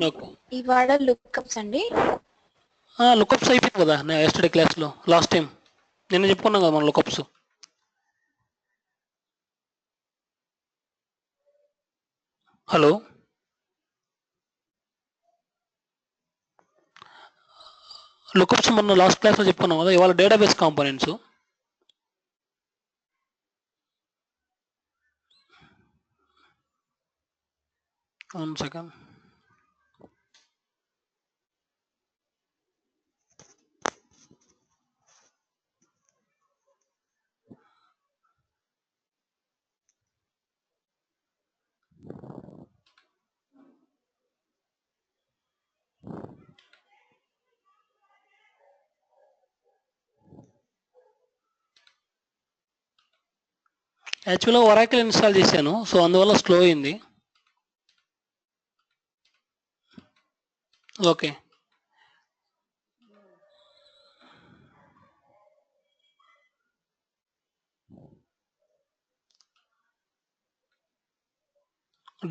Okay. ఇవాళ లుక్అప్స్ అండి. Lookups అయిపోయింది కదా ఎస్టర్డే క్లాస్లో లాస్ట్ టైం నిన్న చెప్పుకున్నాం కదా మనం లుకప్స్. హలో, లుకప్స్ మొన్న లాస్ట్ క్లాస్లో చెప్పుకున్నాం కదా. ఇవాళ డేటాబేస్ కాంపోనెంట్స్. One second. యాక్చువల్గా ఒరాకిల్ ఇన్స్టాల్ చేశాను, సో అందువల్ల స్లో అయింది. ఓకే,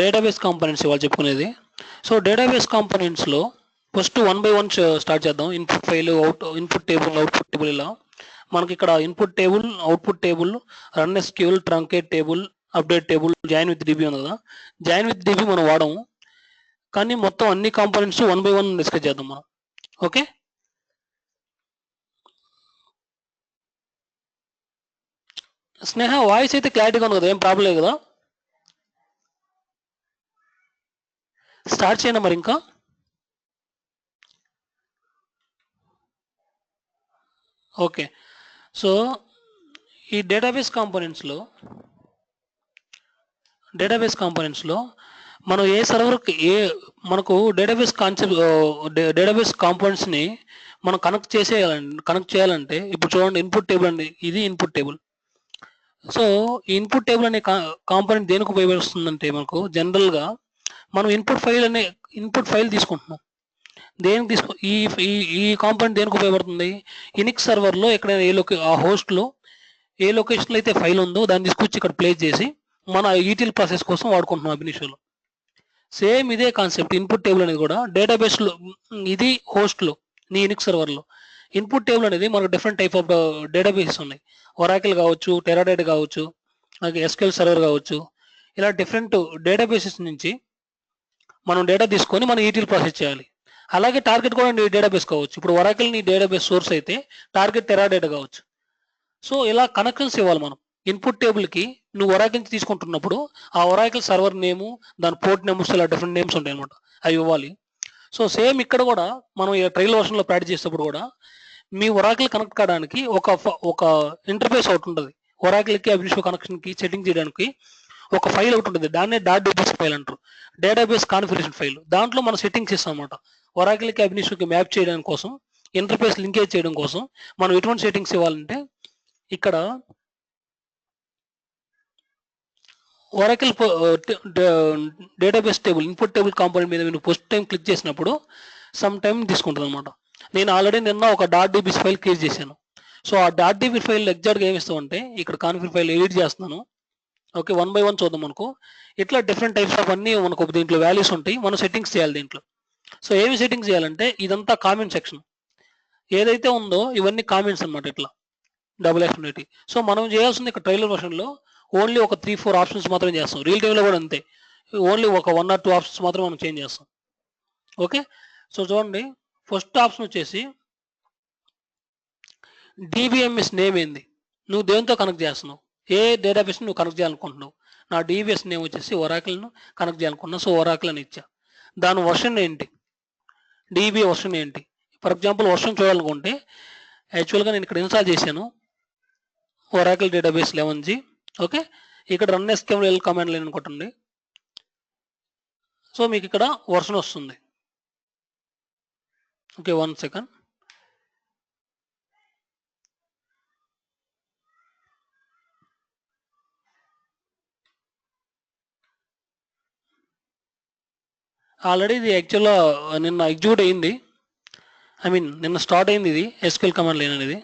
డేటాబేస్ కాంపోనెంట్స్ ఇవాళ చెప్పుకునేది. సో డేటాబేస్ కాంపోనెంట్స్లో ఫస్ట్ 1 by 1 స్టార్ట్ చేద్దాం. Input file, input table, output table. ఇలా మనకి ఇక్కడ input table, output table, run SQL, truncate table, update table, join with DB ఉంది కదా. జాయిన్ విత్ డిబి మనం వాడము, కానీ మొత్తం అన్ని కాంపోనెంట్స్ 1 by 1 డిస్కస్ చేద్దాం మనం. ఓకే, స్నేహ వాయిస్ అయితే క్లారిటీగా ఉంది కదా, ఏం ప్రాబ్లం లేదు కదా. స్టార్ట్ చేయండి మరి ఇంకా. ఓకే, సో ఈ డేటాబేస్ కాంపోనెంట్స్లో మనం ఏ సర్వర్కి మనకు డేటాబేస్ డేటాబేస్ కాంపోనెంట్స్ని మనం కనెక్ట్ చేయాలంటే ఇప్పుడు చూడండి, ఇన్పుట్ టేబుల్ అండి, ఇది ఇన్పుట్ టేబుల్. సో ఈ ఇన్పుట్ టేబుల్ అనే కాంపోనెంట్ దేనికి ఉపయోగిస్తుందంటే, మనకు జనరల్గా మనం ఇన్పుట్ ఫైల్ తీసుకుంటున్నాం. దేనికి ఈ కాంపోనెంట్ దేనికి ఉపయోగపడుతుంది? యునిక్స్ సర్వర్లో ఎక్కడైనా ఆ హోస్ట్లో ఏ లొకేషన్లో అయితే ఫైల్ ఉందో దాన్ని తీసుకొచ్చి ఇక్కడ ప్లేస్ చేసి మన ఈటీఎల్ ప్రాసెస్ కోసం వాడుకుంటున్నాం అభినిషోలో. సేమ్ ఇదే కాన్సెప్ట్ ఇన్పుట్ టేబుల్ అనేది కూడా డేటాబేస్లో, ఇది హోస్ట్లో, నీ యునిక్స్ సర్వర్లో ఇన్పుట్ టేబుల్ అనేది మనకు డిఫరెంట్ టైప్ ఆఫ్ డేటాబేసెస్ ఉన్నాయి. ఒరాకిల్ కావచ్చు, టెరాడేటా కావచ్చు, అలాగే ఎస్క్యూఎల్ సర్వర్ కావచ్చు. ఇలా డిఫరెంట్ డేటాబేసెస్ నుంచి మనం డేటా తీసుకొని మనం ఈటీఎల్ ప్రాసెస్ చేయాలి. అలాగే టార్గెట్ కూడా నీ డేటాబేస్ కావచ్చు. ఇప్పుడు ఒరాకిల్ నీ డేటాబేస్ సోర్స్ అయితే టార్గెట్ టెరాడేటా కావచ్చు. సో ఇలా కనెక్షన్స్ ఇవ్వాలి మనం. ఇన్పుట్ టేబుల్కి నువ్వు ఒరాకిల్ నుంచి తీసుకుంటున్నప్పుడు ఆ ఒరాకిల్ సర్వర్ నేము, దాని పోర్ట్ నెంబర్స్, ఇలా డిఫరెంట్ నేమ్స్ ఉంటాయి అనమాట, అవి ఇవ్వాలి. సో సేమ్ ఇక్కడ కూడా మనం ట్రయల్ వర్షన్లో ప్రాక్టీస్ చేసేటప్పుడు కూడా మీ ఒరాకిల్ కనెక్ట్ కావడానికి ఒక ఇంటర్ఫేస్ ఒకటి ఉంటుంది. ఒరాకిల్కి అభినిషో కనెక్షన్కి సెట్టింగ్ చేయడానికి ఒక ఫైల్ ఒకటి ఉంటుంది, దాన్నే .dbs ఫైల్ అంటారు, డేటాబేస్ కాన్ఫిగరేషన్ ఫైల్. దాంట్లో మనం సెట్టింగ్స్ ఇస్తాం అనమాట. ఒరాకిల్కి అభినిషోకి మ్యాప్ చేయడం కోసం, ఇంటర్ఫేస్ లింకేజ్ చేయడం కోసం మనం ఎటువంటి సెట్టింగ్స్ ఇవ్వాలంటే, ఇక్కడ Oracle database table, input table component మీద మీరు ఫస్ట్ టైం క్లిక్ చేసినప్పుడు సమ్ టైం తీసుకుంటుంది అనమాట. నేను ఆల్రెడీ నిన్న ఒక .dbs ఫైల్ క్రియేట్ చేశాను. సో ఆ .db ఫైల్ ఎగ్జాక్ట్గా ఏమి ఇస్తామంటే, ఇక్కడ కాన్ఫిగర్ ఫైల్ ఎడిట్ చేస్తున్నాను. ఓకే, 1 by 1 చూద్దాం. మనకు ఇట్లా డిఫరెంట్ టైప్స్ ఆఫ్ అన్ని మనకు దీంట్లో వాల్యూస్ ఉంటాయి, మనం సెట్టింగ్స్ చేయాలి దీంట్లో. సో ఏమి సెట్టింగ్స్ చేయాలంటే, ఇదంతా కామెంట్ సెక్షన్ ఏదైతే ఉందో ఇవన్నీ కామెంట్స్ అనమాట, ఇట్లా F. సో మనం చేయాల్సింది ఇక్కడ ట్రైలర్ వర్షన్లో ఓన్లీ ఒక 3-4 ఆప్షన్స్ మాత్రం చేస్తాం. రియల్ టైంలో కూడా అంతే, ఓన్లీ ఒక 1 or 2 ఆప్షన్స్ మాత్రం మనం చేంజ్ చేస్తాం. ఓకే, సో చూడండి, ఫస్ట్ ఆప్షన్ వచ్చేసి డిబిఎంఎస్ నేమ్ ఏంది, నువ్వు దేంతో కనెక్ట్ చేస్తున్నావు, ఏ డేటాబేస్ నువ్వు కనెక్ట్ చేయాలనుకుంటున్నావు. నా డిబిఎస్ నేమ్ వచ్చేసి ఒరాకిల్ను కనెక్ట్ చేయాలనుకున్నా, సో ఒరాకిల్ అని ఇచ్చా. దాని వర్షన్ ఏంటి, డిబి వర్షన్ ఏంటి. ఫర్ ఎగ్జాంపుల్ వర్షన్ చూడాలనుకుంటే, యాక్చువల్గా నేను ఇక్కడ ఇన్స్టాల్ చేశాను ఒరాకిల్ డేటాబేస్ 11G. ఓకే, ఇక్కడ రన్ ఎస్క్యూఎల్ కమాండ్ లైన్ కొట్టండి. సో మీకు ఇక్కడ వర్షన్ వస్తుంది. Okay, 1 second. ఆల్రెడీ ఇది యాక్చువల్గా నిన్న ఎగ్జిక్యూట్ అయింది, నిన్న స్టార్ట్ అయింది ఇది ఎస్క్యూఎల్ కమాండ్ లైన్ అనేది.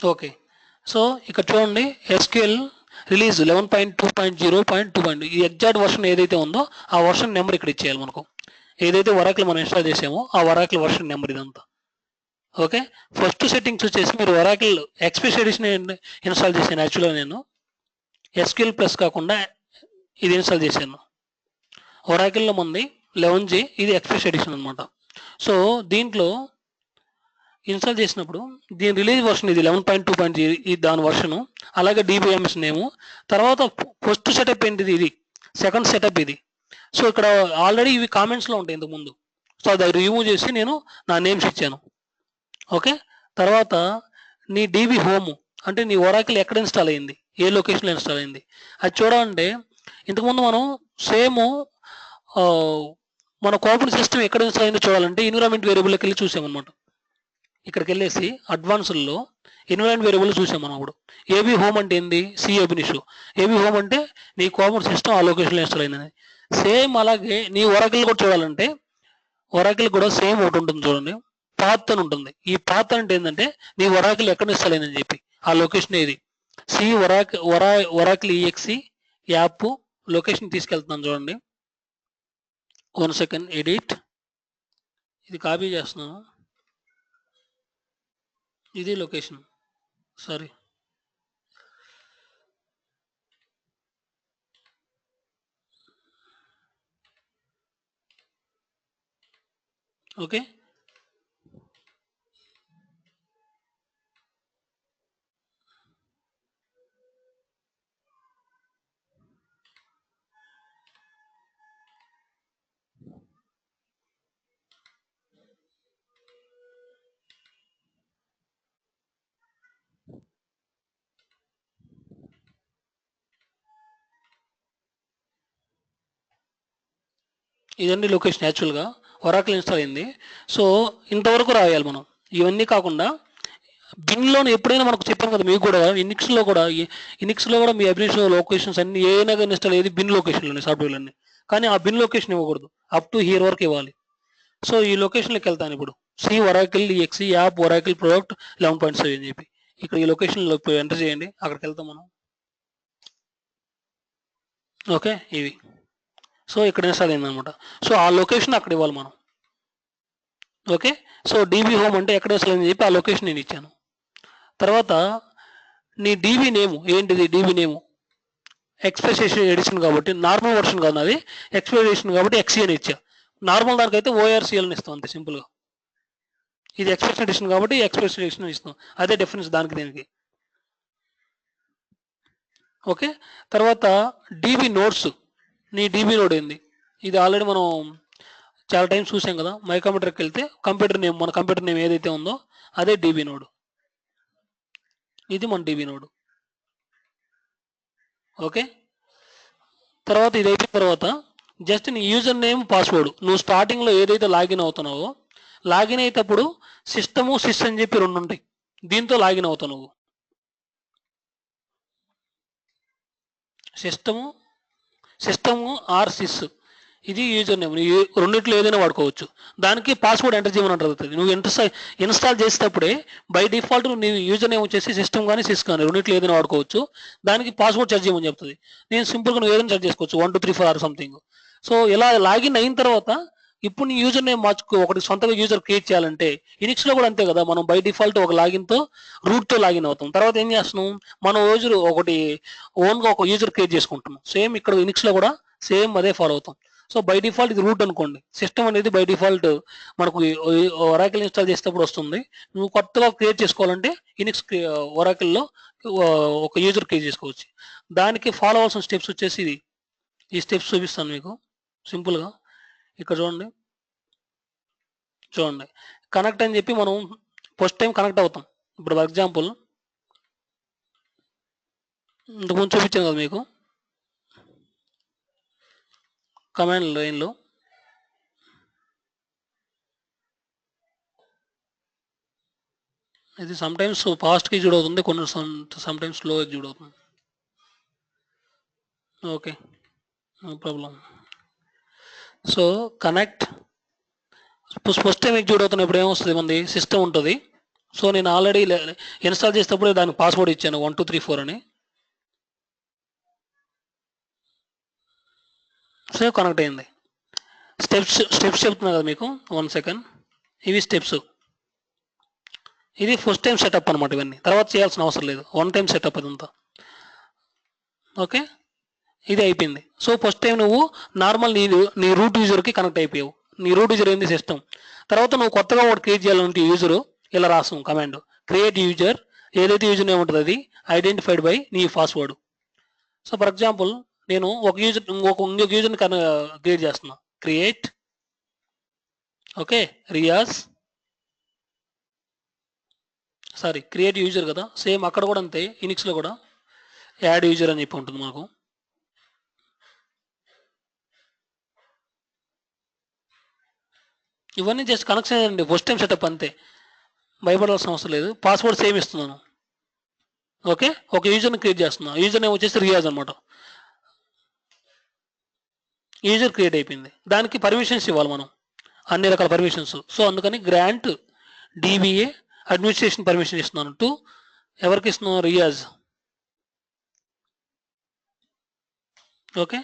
ఓకే. సో ఇక్కడ చూడండి ఎస్క్యూఎల్ రిలీజ్ 11.2.0.2. ఈ ఎగ్జాక్ట్ వర్షన్ ఏదైతే ఉందో ఆ వర్షన్ నెంబర్ ఇక్కడ ఇచ్చేయాలి మనకు. ఏదైతే వరాకిల్ మనం ఇన్స్టాల్ చేసామో ఆ వరాకిల్ వర్షన్ నెంబర్ ఇదంతా. ఓకే. ఫస్ట్ సెట్టింగ్స్ వచ్చేసి మీరు వరాకిల్ ఎక్స్ప్రెస్ ఎడిషన్ ఇన్స్టాల్ చేశాను. యాక్చువల్గా నేను ఎస్క్యూఎల్ ప్లస్ కాకుండా ఇది ఇన్స్టాల్ చేశాను. ఒరాకిల్లో మంది 11G, ఇది ఎక్స్ప్రెస్ ఎడిషన్ అనమాట. సో దీంట్లో ఇన్స్టాల్ చేసినప్పుడు దీని రిలీజ్ వర్షన్ ఇది 11.2.0 ఇది దాని వర్షను, అలాగే DBMS నేము. తర్వాత ఫస్ట్ సెటప్ ఏంటిది, ఇది సెకండ్ సెటప్ ఇది. సో ఇక్కడ ఆల్రెడీ ఇవి కామెంట్స్లో ఉంటాయి ఇంతకుముందు. సో అది రిమూవ్ చేసి నేను నా నేమ్స్ ఇచ్చాను. ఓకే. తర్వాత నీ DB హోమ్ అంటే నీ ఒరాకిల్ ఎక్కడ ఇన్స్టాల్ అయింది, ఏ లొకేషన్లో ఇన్స్టాల్ అయింది అది చూడాలంటే ఇంతకుముందు మనం సేమ్ మన కోఆపరేటింగ్ సిస్టమ్ ఎక్కడ ఇన్స్టాల్ అయిందో చూడాలంటే ఎన్విరాన్మెంట్ వేరియబుల్లోకి వెళ్ళి చూసామన్నమాట. ఇక్కడికి వెళ్ళేసి అడ్వాన్స్డ్లో ఎన్విరాన్మెంట్ వేరియబుల్ చూసాం మనం. అప్పుడు ఏబీ హోమ్ అంటే ఏంది, సి అభినిషు. ఏబీ హోమ్ అంటే నీ కోఆపరేటింగ్ సిస్టమ్ ఆ లొకేషన్లో ఇన్స్టాల్ అయిందని. సేమ్ అలాగే నీ ఒరాకిల్ కూడా చూడాలంటే ఒరాకిల్ కూడా సేమ్ ఒకటి ఉంటుంది చూడండి, పాత్ అని ఉంటుంది. ఈ పాత్ అంటే ఏంటంటే నీ ఒరాకిల్ ఎక్కడ ఇన్స్టాల్ అయిందని చెప్పి ఆ లొకేషన్ ఇది. C Oracle EXE app location తీసుకెళ్తున్నాను చూడండి. 1 సెకండ్, ఎడిట్, ఇది కాపీ చేస్తున్నాను, ఇది లొకేషన్. Sorry, okay. ఇదండి లొకేషన్. యాక్చువల్గా ఒరాకిల్ ఇన్స్టాల్ అయింది. సో ఇంతవరకు రాయాలి మనం. ఇవన్నీ కాకుండా బిన్లో ఎప్పుడైనా మనకు చెప్పాను కదా మీకు కూడా, ఇనిక్స్లో కూడా మీ అప్లికేషన్ లొకేషన్స్ అన్ని ఏదైనా కానీ ఇన్స్టాల్ అయ్యేది బిన్ లొకేషన్లోనే, సాఫ్ట్వేర్లన్నీ. కానీ ఆ బిన్ లొకేషన్ ఇవ్వకూడదు, అప్ టు హియర్ వరకు ఇవ్వాలి. సో ఈ లొకేషన్లోకి వెళ్తాను ఇప్పుడు. సి Oracle EXE app Oracle product 11.7 అని చెప్పి ఇక్కడ ఈ లొకేషన్లో ఎంటర్ చేయండి. అక్కడికి వెళ్తాం మనం. ఓకే, ఇవి. సో ఇక్కడ ఇన్స్టాల్ అయిందనమాట. సో ఆ లొకేషన్ అక్కడ ఇవ్వాలి మనం. ఓకే. సో DB హోమ్ అంటే ఎక్కడ ఇన్స్టాల్ అయిందని చెప్పి ఆ లొకేషన్ నేను ఇచ్చాను. తర్వాత నీ DB నేమ్ ఏంటిది, DB నేమ్ ఎక్స్ప్రెస్ ఎడిషన్ కాబట్టి నార్మల్ వర్షన్ కాదు, అది ఎక్స్ప్రెస్ ఎడిషన్ కాబట్టి XE అని ఇచ్చా. నార్మల్ దానికైతే ORCL అని ఇస్తాం, అంతే సింపుల్గా. ఇది ఎక్స్ప్రెస్ ఎడిషన్ కాబట్టి ఎక్స్ప్రెస్ ఎడిషన్ ఇస్తాం, అదే డిఫరెన్స్ దానికి దీనికి. ఓకే. తర్వాత DB నోట్స్, నీ DB నోడ్ ఏంది, ఇది ఆల్రెడీ మనం చాలా టైం చూసాం కదా. మై కంప్యూటర్కి వెళ్తే కంప్యూటర్ నేమ్, మన కంప్యూటర్ నేమ్ ఏదైతే ఉందో అదే DB నోడ్. ఇది మన DB నోడ్. ఓకే. తర్వాత ఇది అయిపోయిన తర్వాత జస్ట్ నీ యూజర్ నేమ్ పాస్వర్డ్, నువ్వు స్టార్టింగ్లో ఏదైతే లాగిన్ అవుతున్నావో లాగిన్ అయ్యేటప్పుడు సిస్టము సిస్ అని చెప్పి 2 ఉంటాయి, దీంతో లాగిన్ అవుతావు నువ్వు. సిస్టము ఆర్ సిస్, ఇది యూజర్ నేమ్. రెండిట్లో ఏదైనా వాడుకోవచ్చు. దానికి పాస్వర్డ్ ఎంటర్ చేయమని అంటుంది. నువ్వు ఇన్స్టాల్ చేసేటప్పుడే బై డిఫాల్ట్ నీ యూజర్ నేమ్ వచ్చేసి సిస్టమ్ కానీ సిస్ కానీ రెండిట్లో ఏదైనా వాడుకోవచ్చు. దానికి పాస్వర్డ్ సెట్ చేయమని చెప్తుంది. నేను సింపుల్గా నువ్వు ఏదైనా సెట్ చేసుకోవచ్చు, 1 2 3 4 ఆర్ సంథింగ్. సో ఇలా లాగిన్ అయిన తర్వాత ఇప్పుడు నీ యూజర్ నేమ్ మార్చుకో, ఒకటి సొంతగా యూజర్ క్రియేట్ చేయాలంటే ఇనిక్స్లో కూడా అంతే కదా. మనం బై డిఫాల్ట్ ఒక లాగిన్తో రూట్తో లాగిన్ అవుతాం. తర్వాత ఏం చేస్తున్నాం, మనం యూజర్ ఒకటి ఓన్గా ఒక యూజర్ క్రియేట్ చేసుకుంటున్నాం. సేమ్ ఇక్కడ ఇనిక్స్లో కూడా సేమ్ అదే ఫాలో అవుతాం. సో బై డిఫాల్ట్ ఇది రూట్ అనుకోండి. సిస్టమ్ అనేది బై డిఫాల్ట్ మనకు ఒరాకిల్ ఇన్స్టాల్ చేసేటప్పుడు వస్తుంది. నువ్వు కొత్తగా క్రియేట్ చేసుకోవాలంటే ఇనిక్స్ ఒరాకిల్లో ఒక యూజర్ క్రియేట్ చేసుకోవచ్చు. దానికి ఫాలో అవ్వాల్సిన స్టెప్స్ వచ్చేసి ఇది. ఈ స్టెప్స్ చూపిస్తాను మీకు సింపుల్గా. ఇక్కడ చూడండి కనెక్ట్ అని చెప్పి మనం ఫస్ట్ టైం కనెక్ట్ అవుతాం. ఇప్పుడు ఫర్ ఎగ్జాంపుల్ ఇంతకుముందు చూపించాను కదా మీకు కమాండ్ లైన్లో. ఇది సమ్ టైమ్స్ ఫాస్ట్గా ఎగ్జిక్యూట్ అవుతుంది, కొన్ని సమ్ టైమ్స్ స్లో ఎగ్జిక్యూట్ అవుతుంది. Okay, no problem. So connect first time execute అవుతున్నప్పుడు ఏమొస్తుంది, మంది సిస్టమ్ ఉంటుంది. సో నేను ఆల్రెడీ ఇన్స్టాల్ చేసేటప్పుడు దానికి పాస్వర్డ్ ఇచ్చాను 1234 అని. సో కనెక్ట్ అయింది. స్టెప్స్ చెప్తున్నా కదా మీకు, 1 సెకండ్. ఇవి స్టెప్స్. ఇది ఫస్ట్ టైం సెటప్ అనమాట. ఇవన్నీ తర్వాత చేయాల్సిన అవసరం లేదు, 1 టైం సెటప్ అదంతా. ఓకే, ఇది అయిపోయింది. సో ఫస్ట్ టైం నువ్వు నార్మల్ నీ రూట్ యూజర్కి కనెక్ట్ అయిపోయావు. నీ రూట్ యూజర్ ఏంది సిస్టమ్. తర్వాత నువ్వు కొత్తగా ఒకటి క్రియేట్ చేయాలంటే యూజరు ఇలా రాస్తాం కమాండ్, క్రియేట్ యూజర్. ఏదైతే యూజర్ నేమ్ ఉంటుంది అది ఐడెంటిఫైడ్ బై నీ పాస్వర్డ్. సో ఫర్ ఎగ్జాంపుల్ నేను ఇంకొక యూజర్ని క్రియేట్ చేస్తున్నా. Create okay Riyaz, sorry create user కదా, సేమ్ అక్కడ కూడా అంతే. ఇనిక్స్లో కూడా యాడ్ యూజర్ అని చెప్పి ఉంటుంది మనకు. ఇవన్నీ జస్ట్ కనెక్షన్ అండి, ఫస్ట్ టైం సెటప్ అంతే, భయపడాల్సిన అవసరం లేదు. పాస్వర్డ్ సేమ్ ఇస్తున్నాను. ఓకే, ఒక యూజర్ని క్రియేట్ చేస్తున్నాను. యూజర్ నేమ్ వచ్చేసి రియాజ్ అనమాట. యూజర్ క్రియేట్ అయిపోయింది. దానికి పర్మిషన్స్ ఇవ్వాలి మనం, అన్ని రకాల పర్మిషన్స్. సో అందుకని గ్రాంట్ డిబిఏ అడ్మినిస్ట్రేషన్ పర్మిషన్ ఇస్తున్నాను. టు ఎవరికి ఇస్తున్నాను, రియాజ్. ఓకే,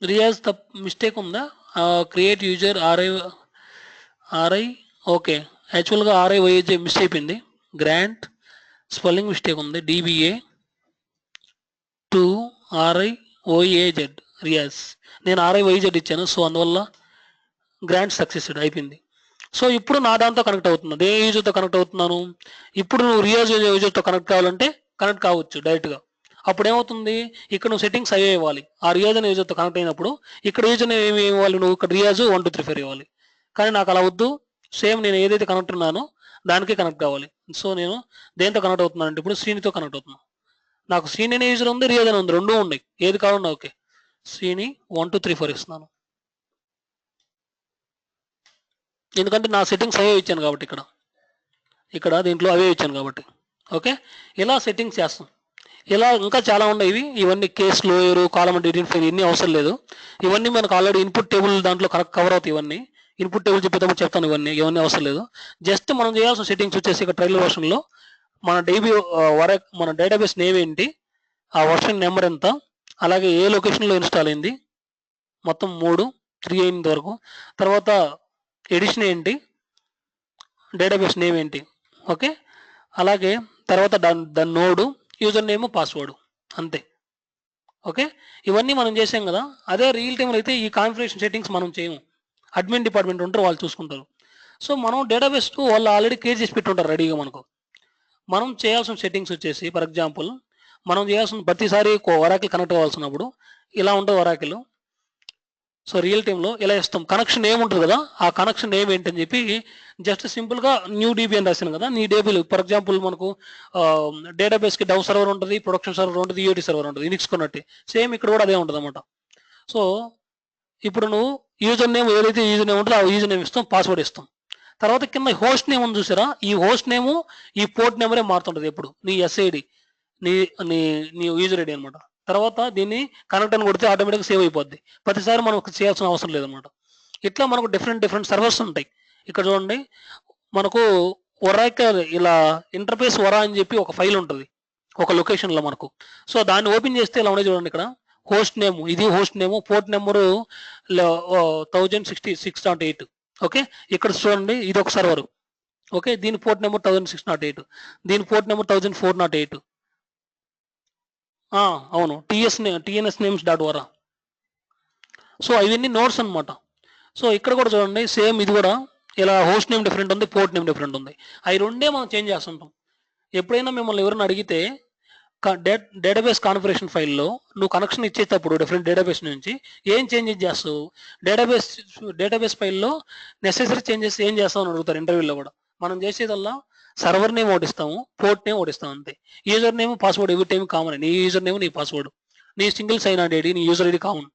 రియాజ్ మిస్టేక్ ఉందా, క్రియేట్ యూజర్ ఆర్ఐ ఓకే, యాక్చువల్గా ఆర్ఐవైజే మిస్ అయిపోయింది. గ్రాంట్ స్పెల్లింగ్ మిస్టేక్ ఉంది, డిబిఏ టు ఆర్ఐఓఏజెడ్ రియాజ్. నేను ఆర్ఐవైజెడ్ ఇచ్చాను, సో అందువల్ల గ్రాంట్ సక్సెస్డ్ అయిపోయింది. సో ఇప్పుడు నా దాంతో కనెక్ట్ అవుతున్నాను, ఏ యూజర్తో కనెక్ట్ అవుతున్నాను. ఇప్పుడు నువ్వు రియాజ్ యూజర్తో కనెక్ట్ కావాలంటే కనెక్ట్ కావచ్చు డైరెక్ట్గా. అప్పుడు ఏమవుతుంది, ఇక్కడ నువ్వు సెట్టింగ్స్ అవే ఇవ్వాలి. ఆ రియాజ్ అనే యూజర్తో కనెక్ట్ అయినప్పుడు ఇక్కడ యూజర్ ఏమి ఇవ్వాలి, నువ్వు ఇక్కడ రియాజ్ 1234 ఇవ్వాలి. కానీ నాకు అలా వద్దు, సేమ్ నేను ఏదైతే కనెక్ట్ ఉన్నానో దానికే కనెక్ట్ కావాలి. సో నేను దేంతో కనెక్ట్ అవుతున్నాను అంటే ఇప్పుడు శ్రీనితో కనెక్ట్ అవుతున్నాను. నాకు శ్రీని అనే యూజర్ ఉంది, రియాజ్ అని ఉంది, రెండూ ఉన్నాయి. ఏది కావాలన్నా ఓకే. శ్రీని 1234 ఇస్తున్నాను, ఎందుకంటే నా సెట్టింగ్స్ అవే ఇచ్చాను కాబట్టి. ఇక్కడ దీంట్లో అవే ఇచ్చాను కాబట్టి. ఓకే, ఇలా సెట్టింగ్స్ చేస్తాం. ఇలా ఇంకా చాలా ఉన్నాయి. ఇవన్నీ కేస్ లోయర్, కాలమ్ ఐడెంటిఫైర్ ఇవన్నీ అవసరం లేదు. ఇవన్నీ మనకు ఆల్రెడీ ఇన్పుట్ టేబుల్ దాంట్లో కవర్ అవుతాయి. ఇవన్నీ ఇన్పుట్ టేబుల్ చెప్పేటప్పుడు చెప్తాను. ఇవన్నీ అవసరం లేదు. జస్ట్ మనం చేయాల్సిన సెట్టింగ్స్ వచ్చేసి ఇక్కడ ట్రైలర్ వర్షన్లో మన డేటాబేస్ నేమ్ ఏంటి, ఆ వర్షన్ నెంబర్ ఎంత, అలాగే ఏ లొకేషన్లో ఇన్స్టాల్ అయింది, మొత్తం 3 అయినంత వరకు. తర్వాత ఎడిషన్ ఏంటి, డేటాబేస్ నేమ్ ఏంటి. ఓకే, అలాగే తర్వాత దాని నోడు, యూజర్ నేమ్, పాస్వర్డ్, అంతే. ఓకే, ఇవన్నీ మనం చేసాం కదా. అదే రియల్ టైంలో అయితే ఈ కాన్ఫిగరేషన్ సెట్టింగ్స్ మనం చేయము, అడ్మిన్ డిపార్ట్మెంట్ ఉంటారు, వాళ్ళు చూసుకుంటారు. సో మనం డేటాబేస్ వాళ్ళు ఆల్రెడీ క్రియేట్ చేసి పెట్టుంటారు రెడీగా మనకు. మనం చేయాల్సిన సెట్టింగ్స్ వచ్చేసి ఫర్ ఎగ్జాంపుల్ మనం చేయాల్సిన ప్రతిసారి ఒరాకిల్ కనెక్ట్ అవ్వాల్సినప్పుడు ఇలా ఉంటుంది ఒరాకిల్. సో రియల్ టైంలో ఇలా ఇస్తాం. కనెక్షన్ నేమ్ ఉంటుంది కదా, ఆ కనెక్షన్ నేమ్ ఏంటని చెప్పి జస్ట్ సింపుల్గా న్యూ డీబీ అని రాశాను కదా. నీ డేబీలు ఫర్ ఎగ్జాంపుల్ మనకు డేటాబేస్కి డవ్ సర్వర్ ఉంటుంది, ప్రొడక్షన్ సర్వర్ ఉంటుంది, యూటీ సర్వర్ ఉంటుంది, ఇనిక్స్ కొన్నట్టు సేమ్ ఇక్కడ కూడా అదే ఉంటుంది అనమాట. సో ఇప్పుడు నువ్వు యూజర్ నేమ్ ఏదైతే యూజర్ నేమ్ ఉంటుందో ఆ యూజర్ నేమ్ ఇస్తాం, పాస్వర్డ్ ఇస్తాం. తర్వాత కింద హోస్ట్ నేమ్ ఉంది చూసారా, ఈ హోస్ట్ నేము ఈ పోర్ట్ నెంబరే మారుతుంటుంది ఎప్పుడు, నీ ఎస్ఐడి, నీ నీ నీ యూజర్ ఐడి అనమాట. తర్వాత దీన్ని కనెక్ట్ అని కొడితే ఆటోమేటిక్గా సేవ్ అయిపోద్ది. ప్రతిసారి మనం చేయాల్సిన అవసరం లేదనమాట. ఇట్లా మనకు డిఫరెంట్ సర్వర్స్ ఉంటాయి. ఇక్కడ చూడండి, మనకు ఒరాకిల్ ఇలా ఇంటర్ఫేస్ వరా అని చెప్పి ఒక ఫైల్ ఉంటుంది ఒక లొకేషన్లో మనకు. సో దాన్ని ఓపెన్ చేస్తే ఇలా ఉన్నాయి చూడండి. ఇక్కడ హోస్ట్ నేమ్, ఇది host name, port number 1066.8. Okay, ఇక్కడ చూడండి ఇది ఒక సర్వర్. ఓకే, దీని పోర్ట్ నెంబర్ 1608, దీని పోర్ట్ నెంబర్ 1408. అవును, టిఎన్ఎస్ నేమ్స్ డాట్ వరా. సో ఇవన్నీ నోట్స్ అనమాట. సో ఇక్కడ కూడా చూడండి సేమ్, ఇది కూడా ఇలా హోస్ట్ నేమ్ డిఫరెంట్ ఉంది, పోర్ట్ నేమ్ డిఫరెంట్ ఉంది. అవి రెండే మనం చేంజ్ చేస్తుంటాం. ఎప్పుడైనా మిమ్మల్ని ఎవరైనా అడిగితే డేటాబేస్ కాన్ఫిగరేషన్ ఫైల్లో నువ్వు కనెక్షన్ ఇచ్చేటప్పుడు డిఫరెంట్ డేటాబేస్ నుంచి ఏం చేంజెస్ చేస్తావు, డేటాబేస్ ఫైల్లో నెసెసరీ చేంజెస్ ఏం చేస్తావు అని అడుగుతారు ఇంటర్వ్యూలో కూడా. మనం చేసేదల్లా సర్వర్ నేమ్ ఓడిస్తాము, పోర్ట్ నేమ్ ఓడిస్తాం, అంతే. User name, password every time common, నీ యూజర్ నేమ్ నీ పాస్వర్డ్ నీ సింగిల్ సైన్ ఐడి, నీ యూజర్ ఐడి కామన్.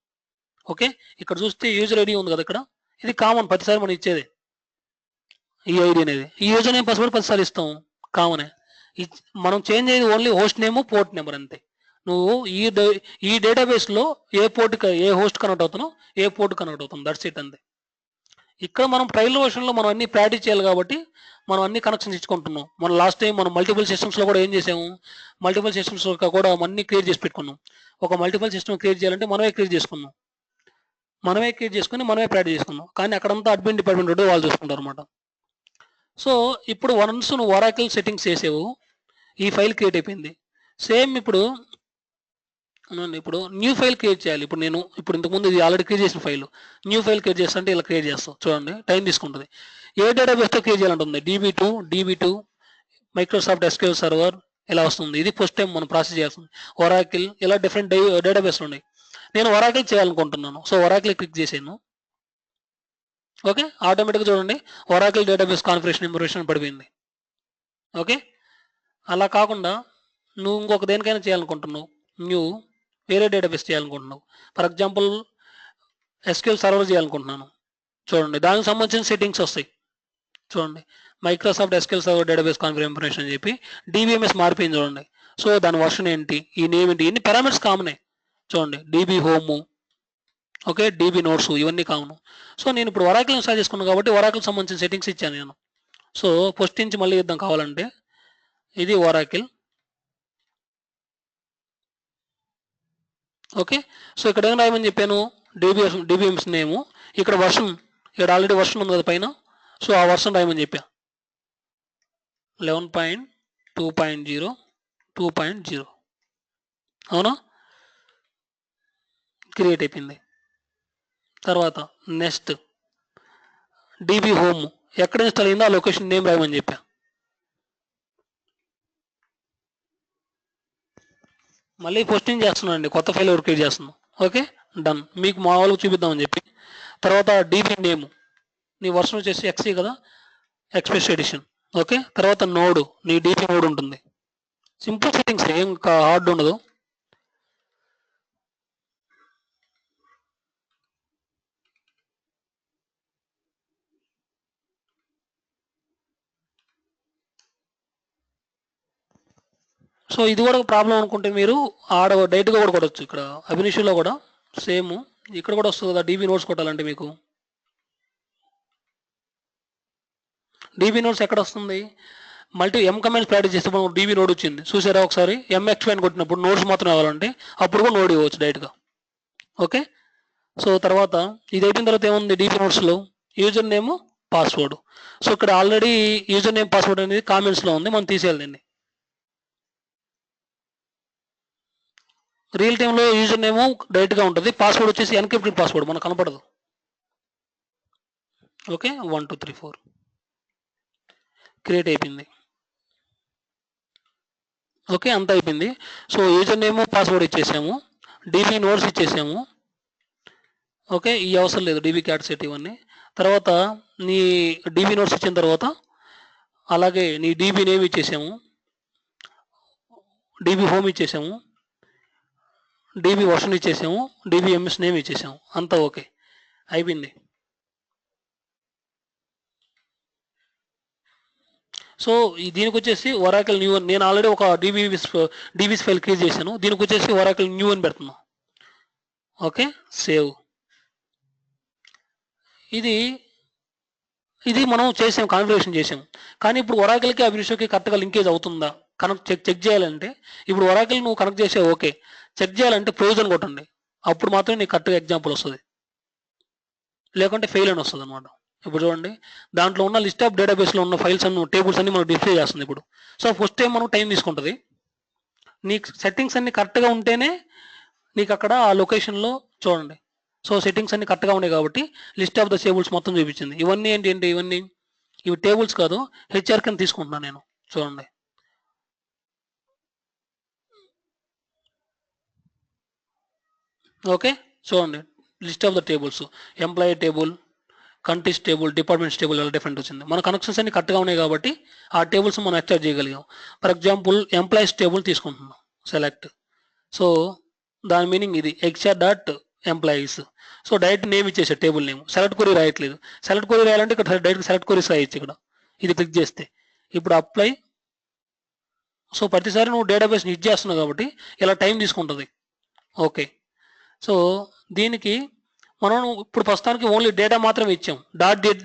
ఓకే, ఇక్కడ చూస్తే యూజర్ ఐడి ఉంది కదా ఇక్కడ, ఇది కామన్ ప్రతిసారి మనం ఇచ్చేది ఈ ఐడి అనేది. ఈ యూజర్ నేమ్ పాస్వర్డ్ ప్రతిసారి ఇస్తాం కామనే. మనం చేంజ్ అయ్యేది only host name, port number అంతే. నువ్వు ఈ డేటాబేస్లో ఏ పోర్ట్ ఏ హోస్ట్ కనెక్ట్ అవుతానో ఏ పోర్ట్ కనెక్ట్ అవుతాం, దట్స్ ఇట్ అంతే. ఇక్కడ మనం ట్రయల్ వర్షన్లో మనం అన్ని ప్రాక్టీస్ చేయాలి కాబట్టి మనం అన్ని కనెక్షన్స్ ఇచ్చుకుంటున్నాం. మనం లాస్ట్ టైం మనం మల్టిపుల్ సిస్టమ్స్లో కూడా ఏం చేసాము, మల్టిపుల్ సిస్టమ్స్ కూడా అన్ని క్రియేట్ చేసి పెట్టుకున్నాం. ఒక మల్టిపుల్ సిస్టమ్ క్రియేట్ చేయాలంటే మనమే క్రియేట్ చేసుకున్నాం, మనమే క్రియేట్ చేసుకుని మనమే ప్రాక్టీస్ చేసుకున్నాం. కానీ అక్కడంతా అడ్మిన్ డిపార్ట్మెంట్ వాళ్ళు చూసుకుంటారు అనమాట. సో ఇప్పుడు వన్స్ నువ్వు ఒరాకిల్ సెట్టింగ్స్ చేసేవు, ఈ ఫైల్ క్రియేట్ అయిపోయింది. సేమ్ ఇప్పుడు న్యూ ఫైల్ క్రియేట్ చేయాలి. ఇప్పుడు ఇంతకుముందు ఇది ఆల్రెడీ క్రియేట్ చేసిన ఫైల్, న్యూ ఫైల్ క్రియేట్ చేస్తా అంటే ఇలా క్రియేట్ చేస్తాం. చూడండి టైం తీసుకుంటుంది. ఏ డేటాబేస్తో క్రియేట్ చేయాలంటుంది, DB2 మైక్రోసాఫ్ట్ SQL సర్వర్ ఇలా వస్తుంది. ఇది ఫస్ట్ టైం మనం ప్రాసెస్ చేస్తుంది. ఒరాకిల్ ఇలా డిఫరెంట్ డేటాబేస్లు ఉన్నాయి. నేను ఒరాకిల్ చేయాలనుకుంటున్నాను, సో ఒరాకిల్ క్లిక్ చేసాను. ఓకే, ఆటోమేటిక్గా చూడండి ఒరాకిల్ డేటాబేస్ కాన్ఫిగరేషన్ ఇన్ఫర్మేషన్ పడిపోయింది. ఓకే, అలా కాకుండా నువ్వు ఇంకొక దేనికైనా చేయాలనుకుంటున్నావు, వేరే డేటాబేస్ చేయాలనుకుంటున్నావు. ఫర్ ఎగ్జాంపుల్ SQL సర్వర్ చేయాలనుకుంటున్నాను. చూడండి దానికి సంబంధించిన సెట్టింగ్స్ వస్తాయి. చూడండి Microsoft SQL server database configuration information అని చెప్పి DBMS మారిపోయింది చూడండి. సో దాని వర్షన్ ఏంటి, ఈ నేమ్ ఏంటి, ఇన్ని పారామీటర్స్ కామనే. చూడండి DB home, okay, DB notes ఇవన్నీ కామను. సో నేను ఇప్పుడు ఒరాకిల్ ఇన్స్టాల్ చేసుకున్నాను కాబట్టి ఒరాకిల్ సంబంధించిన సెట్టింగ్స్ ఇచ్చాను నేను. సో ఫస్ట్ నుంచి మళ్ళీ ఇద్దాం కావాలంటే. ఇది ఒరాకిల్. ఓకే, సో ఇక్కడ ఏం రాయమని చెప్పాను, DBMS నేము, ఇక్కడ వర్షన్, ఇక్కడ ఆల్రెడీ వర్షన్ ఉంది కదా పైన, సో ఆ వర్షన్ రాయమని చెప్పా. 11.2.0 అవునా, క్రియేట్ అయిపోయింది. తర్వాత నెక్స్ట్ DB హోమ్ ఎక్కడ ఇన్స్టాల్ అయిందో ఆ లొకేషన్ నేమ్ రాయమని చెప్పా. మళ్ళీ పోస్టింగ్ చేస్తున్నానండి, కొత్త ఫైల్ ఎవరు క్రియేట్ చేస్తున్నాం. ఓకే డన్, మీకు మా వాళ్ళకి చూపిద్దామని చెప్పి. తర్వాత DB నేమ్, నీ వర్షన్ వచ్చేసి XE కదా, ఎక్స్ప్రెస్ ఎడిషన్. ఓకే, తర్వాత నోడు, నీ DB నోడ్ ఉంటుంది. సింపుల్ సెట్టింగ్స్, ఏం హార్డ్ ఉండదు. సో ఇది కూడా ప్రాబ్లం అనుకుంటే మీరు ఆడ డైరెక్ట్గా కూడా కొట్టచ్చు. ఇక్కడ అభినిషులో కూడా సేమ్, ఇక్కడ కూడా వస్తుంది కదా DB నోట్స్ కొట్టాలంటే. మీకు DB నోట్స్ ఎక్కడ వస్తుంది, M కమాండ్స్ ప్రాక్టీస్ చేస్తే మనం DB నోడ్ వచ్చింది చూసారా ఒకసారి. MXP కొట్టినప్పుడు నోట్స్ మాత్రం కావాలంటే అప్పుడు కూడా నోడ్ ఇవ్వచ్చు డైరెక్ట్గా. ఓకే, సో తర్వాత ఇది అయిపోయిన తర్వాత ఏముంది, DB నోట్స్లో యూజర్ నేమ్ పాస్వర్డ్. సో ఇక్కడ ఆల్రెడీ యూజర్ నేమ్ పాస్వర్డ్ అనేది కామెంట్స్లో ఉంది, మనం తీసేయాలి దీన్ని. రియల్ టైంలో యూజర్ నేమ్ డైరెక్ట్గా ఉంటుంది, పాస్వర్డ్ వచ్చేసి ఎన్క్రిప్టెడ్ పాస్వర్డ్ మనకు కనపడదు. ఓకే 1 2 3 4 క్రియేట్ అయిపోయింది. ఓకే అంతా అయిపోయింది. సో యూజర్ నేమ్ పాస్వర్డ్ ఇచ్చేసాము, DB నోట్స్ ఇచ్చేసాము. ఓకే, ఈ అవసరం లేదు DB క్యాట్ సెట్ ఇవన్నీ. తర్వాత నీ DB నోట్స్ ఇచ్చిన తర్వాత అలాగే నీ DB నేమ్ ఇచ్చేసాము, DB హోమ్ ఇచ్చేసాము, DB వర్షన్ ఇచ్చేసాము, DBMS నేమ్ ఇచ్చేసాము. అంతా ఓకే అయిపోయింది. సో దీనికి వచ్చేసి ఒరాకిల్ న్యూ, నేను ఆల్రెడీ ఒక DBస్ ఫైల్ క్రియేట్ చేశాను, దీనికి వచ్చేసి ఒరాకిల్ న్యూ అని పెడుతున్నాం. Okay save. ఇది మనం చేసాం, కాన్ఫిగరేషన్ చేసాం. కానీ ఇప్పుడు ఒరాకిల్కి అభినిషోకి కరెక్ట్గా లింకేజ్ అవుతుందా చెక్ చేయాలంటే, ఇప్పుడు ఒరాకిల్ నువ్వు కనెక్ట్ చేసే ఓకే, చెక్ చేయాలంటే ప్రొవిజన్ కొట్టండి, అప్పుడు మాత్రమే నీకు కరెక్ట్గా ఎగ్జాంపుల్ వస్తుంది, లేకుంటే ఫెయిల్ అని వస్తుంది అనమాట. ఇప్పుడు చూడండి దాంట్లో ఉన్న లిస్ట్ ఆఫ్ డేటాబేస్లో ఉన్న ఫైల్స్ అన్ని టేబుల్స్ అన్ని మనం డిస్ప్లే చేస్తుంది ఇప్పుడు. సో ఫస్ట్ టైం మనం టైం తీసుకుంటుంది. నీకు సెట్టింగ్స్ అన్ని కరెక్ట్గా ఉంటేనే నీకు అక్కడ ఆ లొకేషన్లో చూడండి. సో సెట్టింగ్స్ అన్ని కరెక్ట్గా ఉన్నాయి కాబట్టి లిస్ట్ ఆఫ్ ద టేబుల్స్ మొత్తం చూపించింది. ఇవన్నీ ఏంటి ఇవి టేబుల్స్ కాదు, HR కింద తీసుకుంటున్నాను నేను. చూడండి ఓకే, చూడండి list of the tables, employee table, countries table, departments table ఎలా డిఫరెంట్ వచ్చింది. మన కనెక్షన్స్ అన్ని కరెక్ట్గా ఉన్నాయి కాబట్టి ఆ టేబుల్స్ మనం ఎక్స్ట్రాక్ట్ చేయగలిగాం. ఫర్ ఎగ్జాంపుల్ ఎంప్లాయీస్ టేబుల్ తీసుకుంటున్నాం, సెలెక్ట్. సో దాని మీనింగ్ ఇది HR dot employees. So direct name ఇచ్చేసాడు, టేబుల్ నేమ్. సెలెక్ట్ క్వరీ రాయట్లేదు. సెలెక్ట్ క్వరీ రాయాలంటే ఇక్కడ డైరెక్ట్ సెలెక్ట్ క్వరీస్ రాయొచ్చు. ఇక్కడ ఇది క్లిక్ చేస్తే ఇప్పుడు అప్లై. సో ప్రతిసారి నువ్వు డేటాబేస్ని యూజ్ చేస్తున్నావు కాబట్టి ఇలా టైం తీసుకుంటుంది. ఓకే. సో దీనికి మనం ఇప్పుడు ప్రస్తుతానికి ఓన్లీ డేటా మాత్రమే ఇచ్చాం.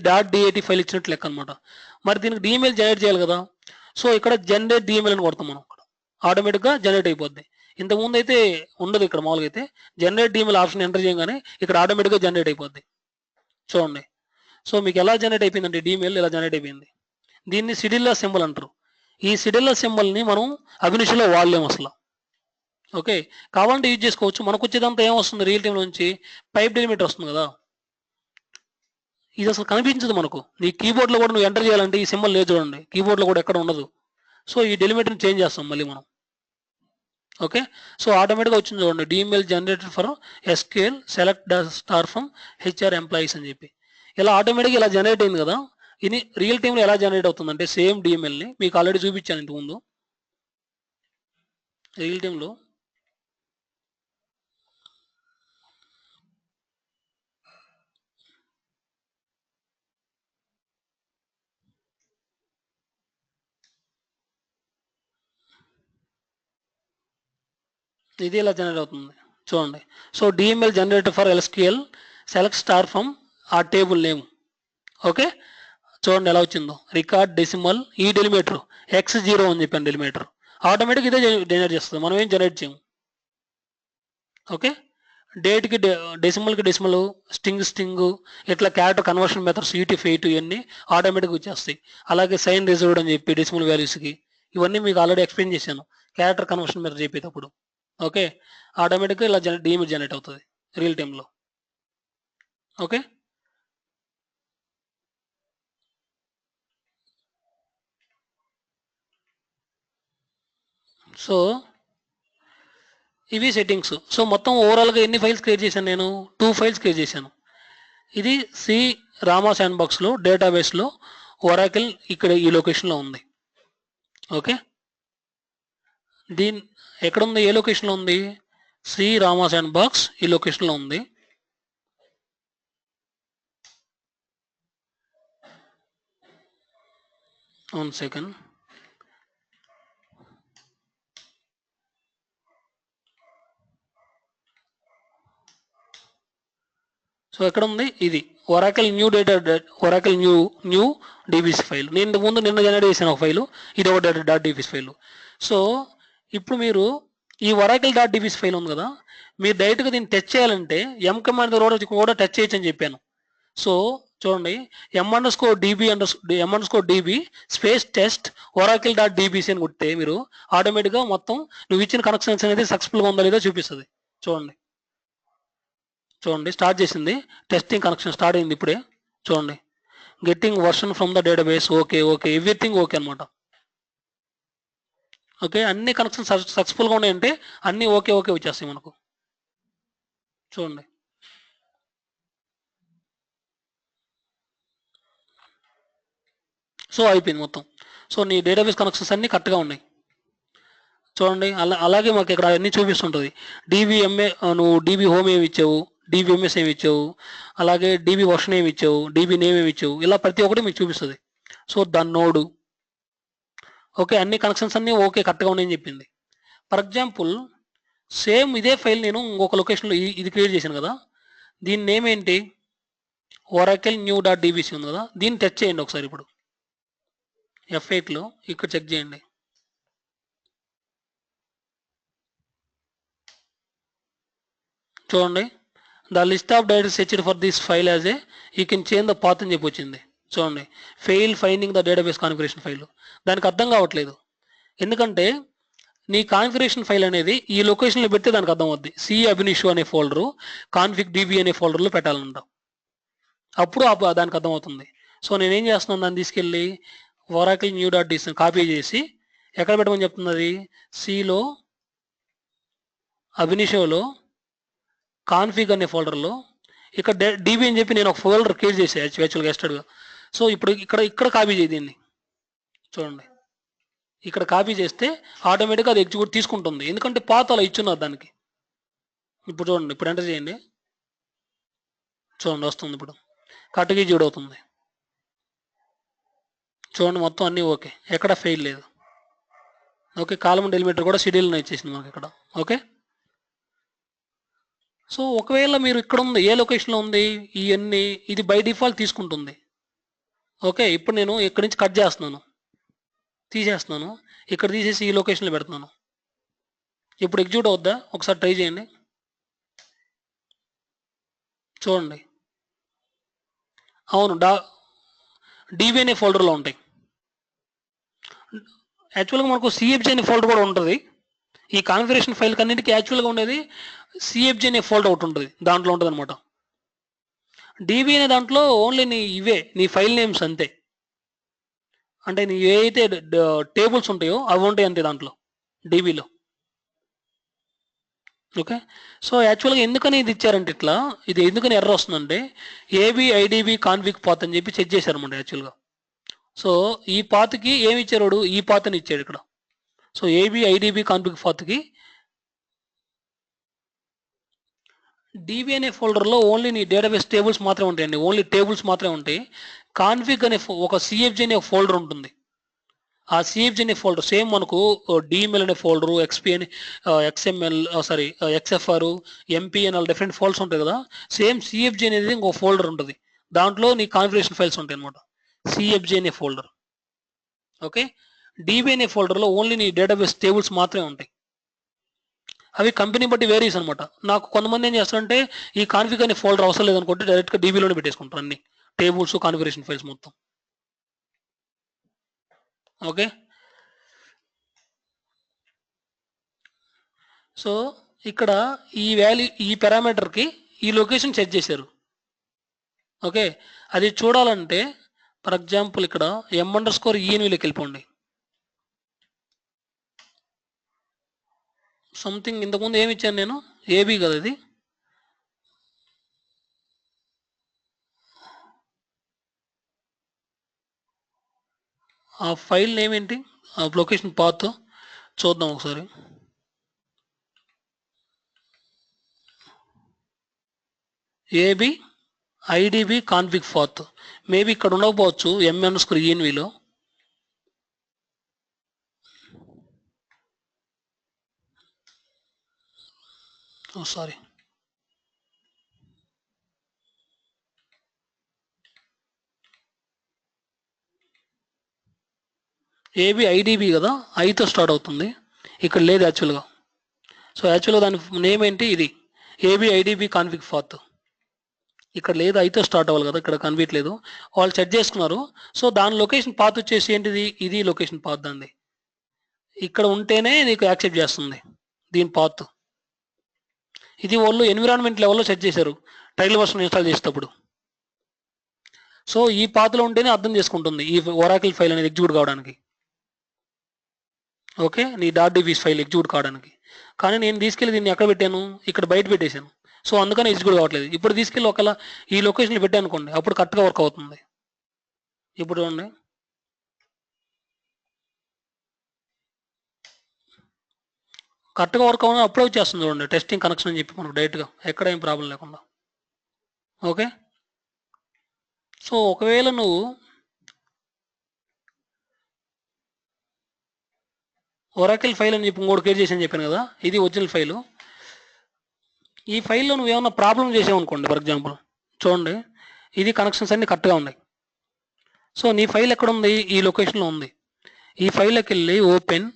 డాట్ డిఏటి ఫైల్ ఇచ్చినట్టు లెక్క అనమాట. మరి దీనికి డిఎంఎల్ జనరేట్ చేయాలి కదా. సో ఇక్కడ జనరేట్ డిఎంఎల్ అని కొడతాం మనం. ఇక్కడ ఆటోమేటిక్గా జనరేట్ అయిపోద్ది. ఇంతకుముందు అయితే ఉండదు. ఇక్కడ మామూలుగా అయితే జనరేట్ డిఎంఎల్ ఆప్షన్ ఎంటర్ చేయగానే ఇక్కడ ఆటోమేటిక్గా జనరేట్ అయిపోద్ది. చూడండి. సో మీకు ఎలా జనరేట్ అయిపోయిందంటే డిఎంఎల్ ఇలా జనరేట్ అయిపోయింది. దీన్ని సిడిల్లర్ సింబల్ అంటారు. ఈ సిడిల్లర్ సింబల్ని మనం అభినిషలో వాడలేము అసలు. ఓకే. కావాలంటే యూజ్ చేసుకోవచ్చు. మనకు వచ్చేదంతా ఏమొస్తుంది రియల్ టైం నుంచి పైప్ డెలిమీటర్ వస్తుంది కదా. ఇది అసలు కనిపించదు మనకు. నీ కీబోర్డ్లో కూడా నువ్వు ఎంటర్ చేయాలంటే ఈ సింబల్ లేదు చూడండి. కీబోర్డ్లో కూడా ఎక్కడ ఉండదు. సో ఈ డెలిమీటర్ని చేంజ్ చేస్తాం మళ్ళీ మనం. ఓకే. సో ఆటోమేటిక్గా వచ్చింది చూడండి, DML generated for SQL select star from HR employees అని చెప్పి ఇలా ఆటోమేటిక్గా ఇలా జనరేట్ అయింది కదా. ఇది రియల్ టైంలో ఎలా జనరేట్ అవుతుందంటే సేమ్ డిఎంఎల్ని మీకు ఆల్రెడీ చూపించాను ఇంతకుముందు. రియల్ టైంలో ఇది ఇలా జనరేట్ అవుతుంది చూడండి. So DML generator for SQL select star from ఆ టేబుల్ నేమ్. ఓకే. చూడండి ఎలా వచ్చిందో. రికార్డ్ డెసిమల్ ఈ డెలిమీటర్ x0 అని చెప్పాను. డెలిమీటర్ ఆటోమేటిక్ ఇదే జనరేట్ చేస్తుంది, మనం ఏం జనరేట్ చేయము. ఓకే. డేట్కి డెసిమల్కి డెసిమల్, స్టింగ్ ఇట్లా క్యారెక్టర్ కన్వర్షన్ మెథడ్స్ UTF-8 ఇవన్నీ ఆటోమేటిక్గా వచ్చేస్తాయి. అలాగే సైన్ రిజర్వ్డ్ అని చెప్పి డెసిమల్ వాల్యూస్కి ఇవన్నీ మీకు ఆల్రెడీ ఎక్స్ప్లెయిన్ చేశాను క్యారెక్టర్ కన్వర్షన్ మెథడ్ చెప్పేటప్పుడు. ఓకే. ఆటోమేటిక్గా ఇలా డిఎంఎల్ జనరేట్ అవుతుంది రియల్ టైంలో. ఓకే. సో ఇవి సెట్టింగ్స్. సో మొత్తం ఓవరాల్గా ఎన్ని ఫైల్స్ క్రియేట్ చేశాను నేను? 2 ఫైల్స్ క్రియేట్ చేశాను. ఇది సి రామా శాండ్ బాక్స్లో డేటాబేస్లో ఒరాకిల్ ఇక్కడ ఈ లొకేషన్లో ఉంది. ఓకే. దీని ఎక్కడ ఉంది, ఏ లొకేషన్లో ఉంది? సి రామా శాండ్ బాక్స్ ఈ లొకేషన్లో ఉంది. One second. సో ఎక్కడ ఉంది? ఇది Oracle new Oracle new DBC file. నేను ఇంతకుముందు నిన్న జనరేట్ చేసిన ఒక ఫైలు, ఇది ఒక డాట్ డీబీసీ ఫైల్. సో ఇప్పుడు మీరు ఈ ఒరాకిల్ డాట్ డీబీసీ ఫైల్ ఉంది కదా, మీరు డైరెక్ట్గా దీన్ని టచ్ చేయాలంటే ఎం కమాండ్ కూడా టచ్ చేయొచ్చు అని చెప్పాను. సో చూడండి, m_db space test Oracle dot DBC అని కొడితే మీరు ఆటోమేటిక్గా మొత్తం నువ్వు ఇచ్చిన కనెక్షన్స్ అనేది సక్సెస్ఫుల్గా ఉందా లేదో చూపిస్తుంది. చూడండి స్టార్ట్ చేసింది, టెస్టింగ్ కనెక్షన్ స్టార్ట్ అయింది ఇప్పుడే. చూడండి, getting version from the database. Okay everything okay అనమాట. ఓకే, అన్ని కనెక్షన్స్ సక్సెస్ఫుల్గా ఉన్నాయంటే అన్నీ ఓకే వచ్చేస్తాయి మనకు. చూడండి, సో అయిపోయింది మొత్తం. సో నీ డేటాబేస్ కనెక్షన్స్ అన్నీ కరెక్ట్గా ఉన్నాయి. చూడండి, అలాగే మాకు ఇక్కడ అన్నీ చూపిస్తుంటుంది. DBMA నువ్వు DB హోమ్ ఏమి ఇచ్చావు, DBMS ఏమి ఇచ్చావు, అలాగే DB వర్షన్ ఏమి ఇచ్చావు, DB నేమ్ ఏమి ఇచ్చావు, ఇలా ప్రతి ఒక్కటి మీకు చూపిస్తుంది. సో దాని నోడు ఓకే, అన్ని కనెక్షన్స్ అన్నీ ఓకే కరెక్ట్గా ఉన్నాయని చెప్పింది. ఫర్ ఎగ్జాంపుల్ సేమ్ ఇదే ఫైల్ నేను ఇంకొక లొకేషన్లో ఇది క్రియేట్ చేశాను కదా, దీని నేమ్ ఏంటి? ఒరాకిల్ న్యూ డాట్ డీబీసీ ఉంది కదా, దీన్ని టచ్ చేయండి ఒకసారి. ఇప్పుడు F8లో ఇక్కడ చెక్ చేయండి. చూడండి, the list of directories searched for this file as a you can change the path అని చెప్పి వచ్చింది. చూడండి, fail finding the database configuration file. దానికి అర్థం కావట్లేదు, ఎందుకంటే నీ కాన్ఫిగరేషన్ ఫైల్ అనేది ఈ లొకేషన్లో పెడితే దానికి అర్థం అవుద్ది. సి అభినిషు అనే ఫోల్డరు కాన్ఫిగ్ DB అనే ఫోల్డర్లో పెట్టాలంట, అప్పుడు దానికి అర్థం అవుతుంది. సో నేనేం చేస్తున్నాను, దాన్ని తీసుకెళ్ళి Oracle new dot DC copy చేసి ఎక్కడ పెట్టమని చెప్తుంది? అది సిలో అభినిషోలో కాన్ఫిగ్ అనే ఫోల్డర్లో ఇక్కడ DB అని చెప్పి నేను ఒక ఫోల్డర్ క్రియేట్ చేసాను యాక్చువల్గా ఎస్టర్డ్గా. సో ఇప్పుడు ఇక్కడ కాపీ చేయి దీన్ని. చూడండి, ఇక్కడ కాపీ చేస్తే ఆటోమేటిక్గా అది ఎగ్జిక్యూట్ తీసుకుంటుంది, ఎందుకంటే పాత అలా ఇచ్చున్నారు దానికి. ఇప్పుడు చూడండి, ఇప్పుడు ఎంటర్ చేయండి, చూడండి వస్తుంది. ఇప్పుడు కట్టుకి జీడ్ అవుతుంది. చూడండి మొత్తం అన్నీ ఓకే, ఎక్కడ ఫెయిల్ లేదు. ఓకే, కాలం డెలిమిటర్ కూడా షెడ్యూల్ ఇచ్చేసింది మనకి ఇక్కడ. ఓకే, సో ఒకవేళ మీరు ఇక్కడ ఉంది, ఏ లొకేషన్లో ఉంది ఇవన్నీ, ఇది బై డిఫాల్ట్ తీసుకుంటుంది. ఓకే, ఇప్పుడు నేను ఇక్కడి నుంచి కట్ చేస్తున్నాను, తీసేస్తున్నాను, ఇక్కడ తీసేసి ఈ లొకేషన్లో పెడుతున్నాను. ఇప్పుడు ఎగ్జిక్యూట్ అవుద్దా? ఒకసారి ట్రై చేయండి, చూడండి. అవును, డీబీ అనే ఫోల్డర్లో ఉంటాయి. యాక్చువల్గా మనకు సిఎఫ్జి అనే ఫోల్డర్ కూడా ఉంటుంది. ఈ కాన్ఫిగరేషన్ ఫైల్ అన్నింటికి యాక్చువల్గా ఉండేది సిఎఫ్జి అనే ఫోల్డర్ ఒకటి ఉంటుంది, దాంట్లో ఉంటుంది అనమాట. డీబీ అనే దాంట్లో ఓన్లీ నీ ఫైల్ నేమ్స్ అంతే, అంటే నీ ఏ అయితే టేబుల్స్ ఉంటాయో అవి ఉంటాయి అంతే దాంట్లో డీబీలో. ఓకే, సో యాక్చువల్గా ఎందుకని ఇది ఇచ్చారంటే ఇట్లా, ఇది ఎందుకని ఎర్రర్ వస్తుందంటే ఏబీ ఐడిబి కాన్ఫిగ్ పాత్ అని చెప్పి చెక్ చేశారన్నమాట యాక్చువల్గా. సో ఈ పాత్కి ఏమి ఇచ్చాడు, ఈ పాత్ అని ఇచ్చాడు ఇక్కడ. సో ఏబీ ఐడిబి కాన్ఫిగ్ పాత్కి డీబీ అనే ఫోల్డర్లో ఓన్లీ నీ డేటాబేస్ టేబుల్స్ మాత్రమే ఉంటాయండి, ఓన్లీ టేబుల్స్ మాత్రమే ఉంటాయి. కాన్ఫిగ్ అనే ఒక సిఎఫ్జి అనే ఫోల్డర్ ఉంటుంది. ఆ సిఎఫ్జి అనే ఫోల్డర్ సేమ్ మనకు డిఎంఎల్ అనే ఫోల్డరు, ఎక్స్పీ అని ఎక్స్ఎంఎల్ సారీ ఎక్స్ఎఫ్ఆర్, ఎంపీఎన్ అలా డిఫరెంట్ ఫోల్డర్స్ ఉంటాయి కదా. సేమ్ సిఎఫ్జి అనేది ఇంకో ఫోల్డర్ ఉంటుంది, దాంట్లో నీ కాన్ఫిగరేషన్ ఫైల్స్ ఉంటాయి అనమాట, సిఎఫ్జి అనే ఫోల్డర్. ఓకే, డీబీ అనే ఫోల్డర్లో ఓన్లీ నీ డేటాబేస్ టేబుల్స్ మాత్రమే ఉంటాయి. అవి కంపెనీ బట్టి వేరీస్ అనమాట. నాకు కొంతమంది ఏం చేస్తారంటే ఈ కాన్ఫిగ్ అనే ఫోల్డర్ అవసరం లేదనుకుంటే డైరెక్ట్గా డీబీలోనే పెట్టేసుకుంటారు అన్ని టేబుల్స్, కాన్ఫిగరేషన్ ఫైల్స్ మొత్తం. ఓకే, సో ఇక్కడ ఈ వాల్యూ, ఈ పారామీటర్కి ఈ లొకేషన్ సెట్ చేశారు. ఓకే, అది చూడాలంటే ఫర్ ఎగ్జాంపుల్ ఇక్కడ m_envలోకి వెళ్ళిపోండి. సంథింగ్ ఇంతకుముందు ఏమి ఇచ్చాను నేను, ఏబీ కదా ఇది. ఆ ఫైల్ నేమ్ ఏంటి, ఆ లొకేషన్ పాత్ చూద్దాం ఒకసారి. AB IDB config path maybe ఇక్కడ ఉండకపోవచ్చు m_envలో. సారీ, ఏబి ఐడిబి కదా, ఐతో స్టార్ట్ అవుతుంది, ఇక్కడ లేదు యాక్చువల్గా. సో యాక్చువల్గా దాని నేమ్ ఏంటి, ఇది ఏబి ఐడిబి కాన్ఫిగ్ పాత్. ఇక్కడ లేదు, ఐతో స్టార్ట్ అవ్వాలి కదా, ఇక్కడ కనిపించలేదు. వాళ్ళు సెట్ చేసుకున్నారు. సో దాని లొకేషన్ పాత్ వచ్చేసి ఏంటిది, ఇది లొకేషన్ పాత్ దాన్ని. ఇక్కడ ఉంటేనే నీకు యాక్సెప్ట్ చేస్తుంది దీని పాత్. ఇది వాళ్ళు ఎన్విరాన్మెంట్ లెవెల్లో సెట్ చేశారు ట్రయల్ వర్షన్ ఇన్స్టాల్ చేసేటప్పుడు. సో ఈ పాత్లో ఉంటేనే అర్థం చేసుకుంటుంది ఈ ఒరాకిల్ ఫైల్ అనేది ఎగ్జిక్యూట్ కావడానికి. ఓకే, నీ .dbs ఫైల్ ఎగ్జిక్యూట్ కావడానికి. కానీ నేను తీసుకెళ్ళి దీన్ని ఎక్కడ పెట్టాను, ఇక్కడ బయట పెట్టేశాను. సో అందుకని ఎగ్జిక్యూట్ కావట్లేదు. ఇప్పుడు తీసుకెళ్ళి ఒకవేళ ఈ లొకేషన్లో పెట్టాను అనుకోండి, అప్పుడు కరెక్ట్గా వర్క్ అవుతుంది. ఇప్పుడు చూడండి, కరెక్ట్గా వర్క్ అవ్వడం అప్పుడే వచ్చేస్తుంది చూడండి, టెస్టింగ్ కనెక్షన్ అని చెప్పి మనకు డైరెక్ట్గా ఎక్కడ ఏం ప్రాబ్లం లేకుండా. ఓకే, సో ఒకవేళ నువ్వు ఒరాకిల్ ఫైల్ అని చెప్పి ఇంకోటి క్రియేట్ చేసి చెప్పాను కదా, ఇది ఒరిజినల్ ఫైలు. ఈ ఫైల్లో నువ్వు ఏమన్నా ప్రాబ్లం చేసావు అనుకోండి, ఫర్ ఎగ్జాంపుల్ చూడండి, ఇది కనెక్షన్స్ అన్ని కరెక్ట్గా ఉన్నాయి. సో నీ ఫైల్ ఎక్కడ ఉంది, ఈ లొకేషన్లో ఉంది. ఈ ఫైల్లోకి వెళ్ళి ఓపెన్,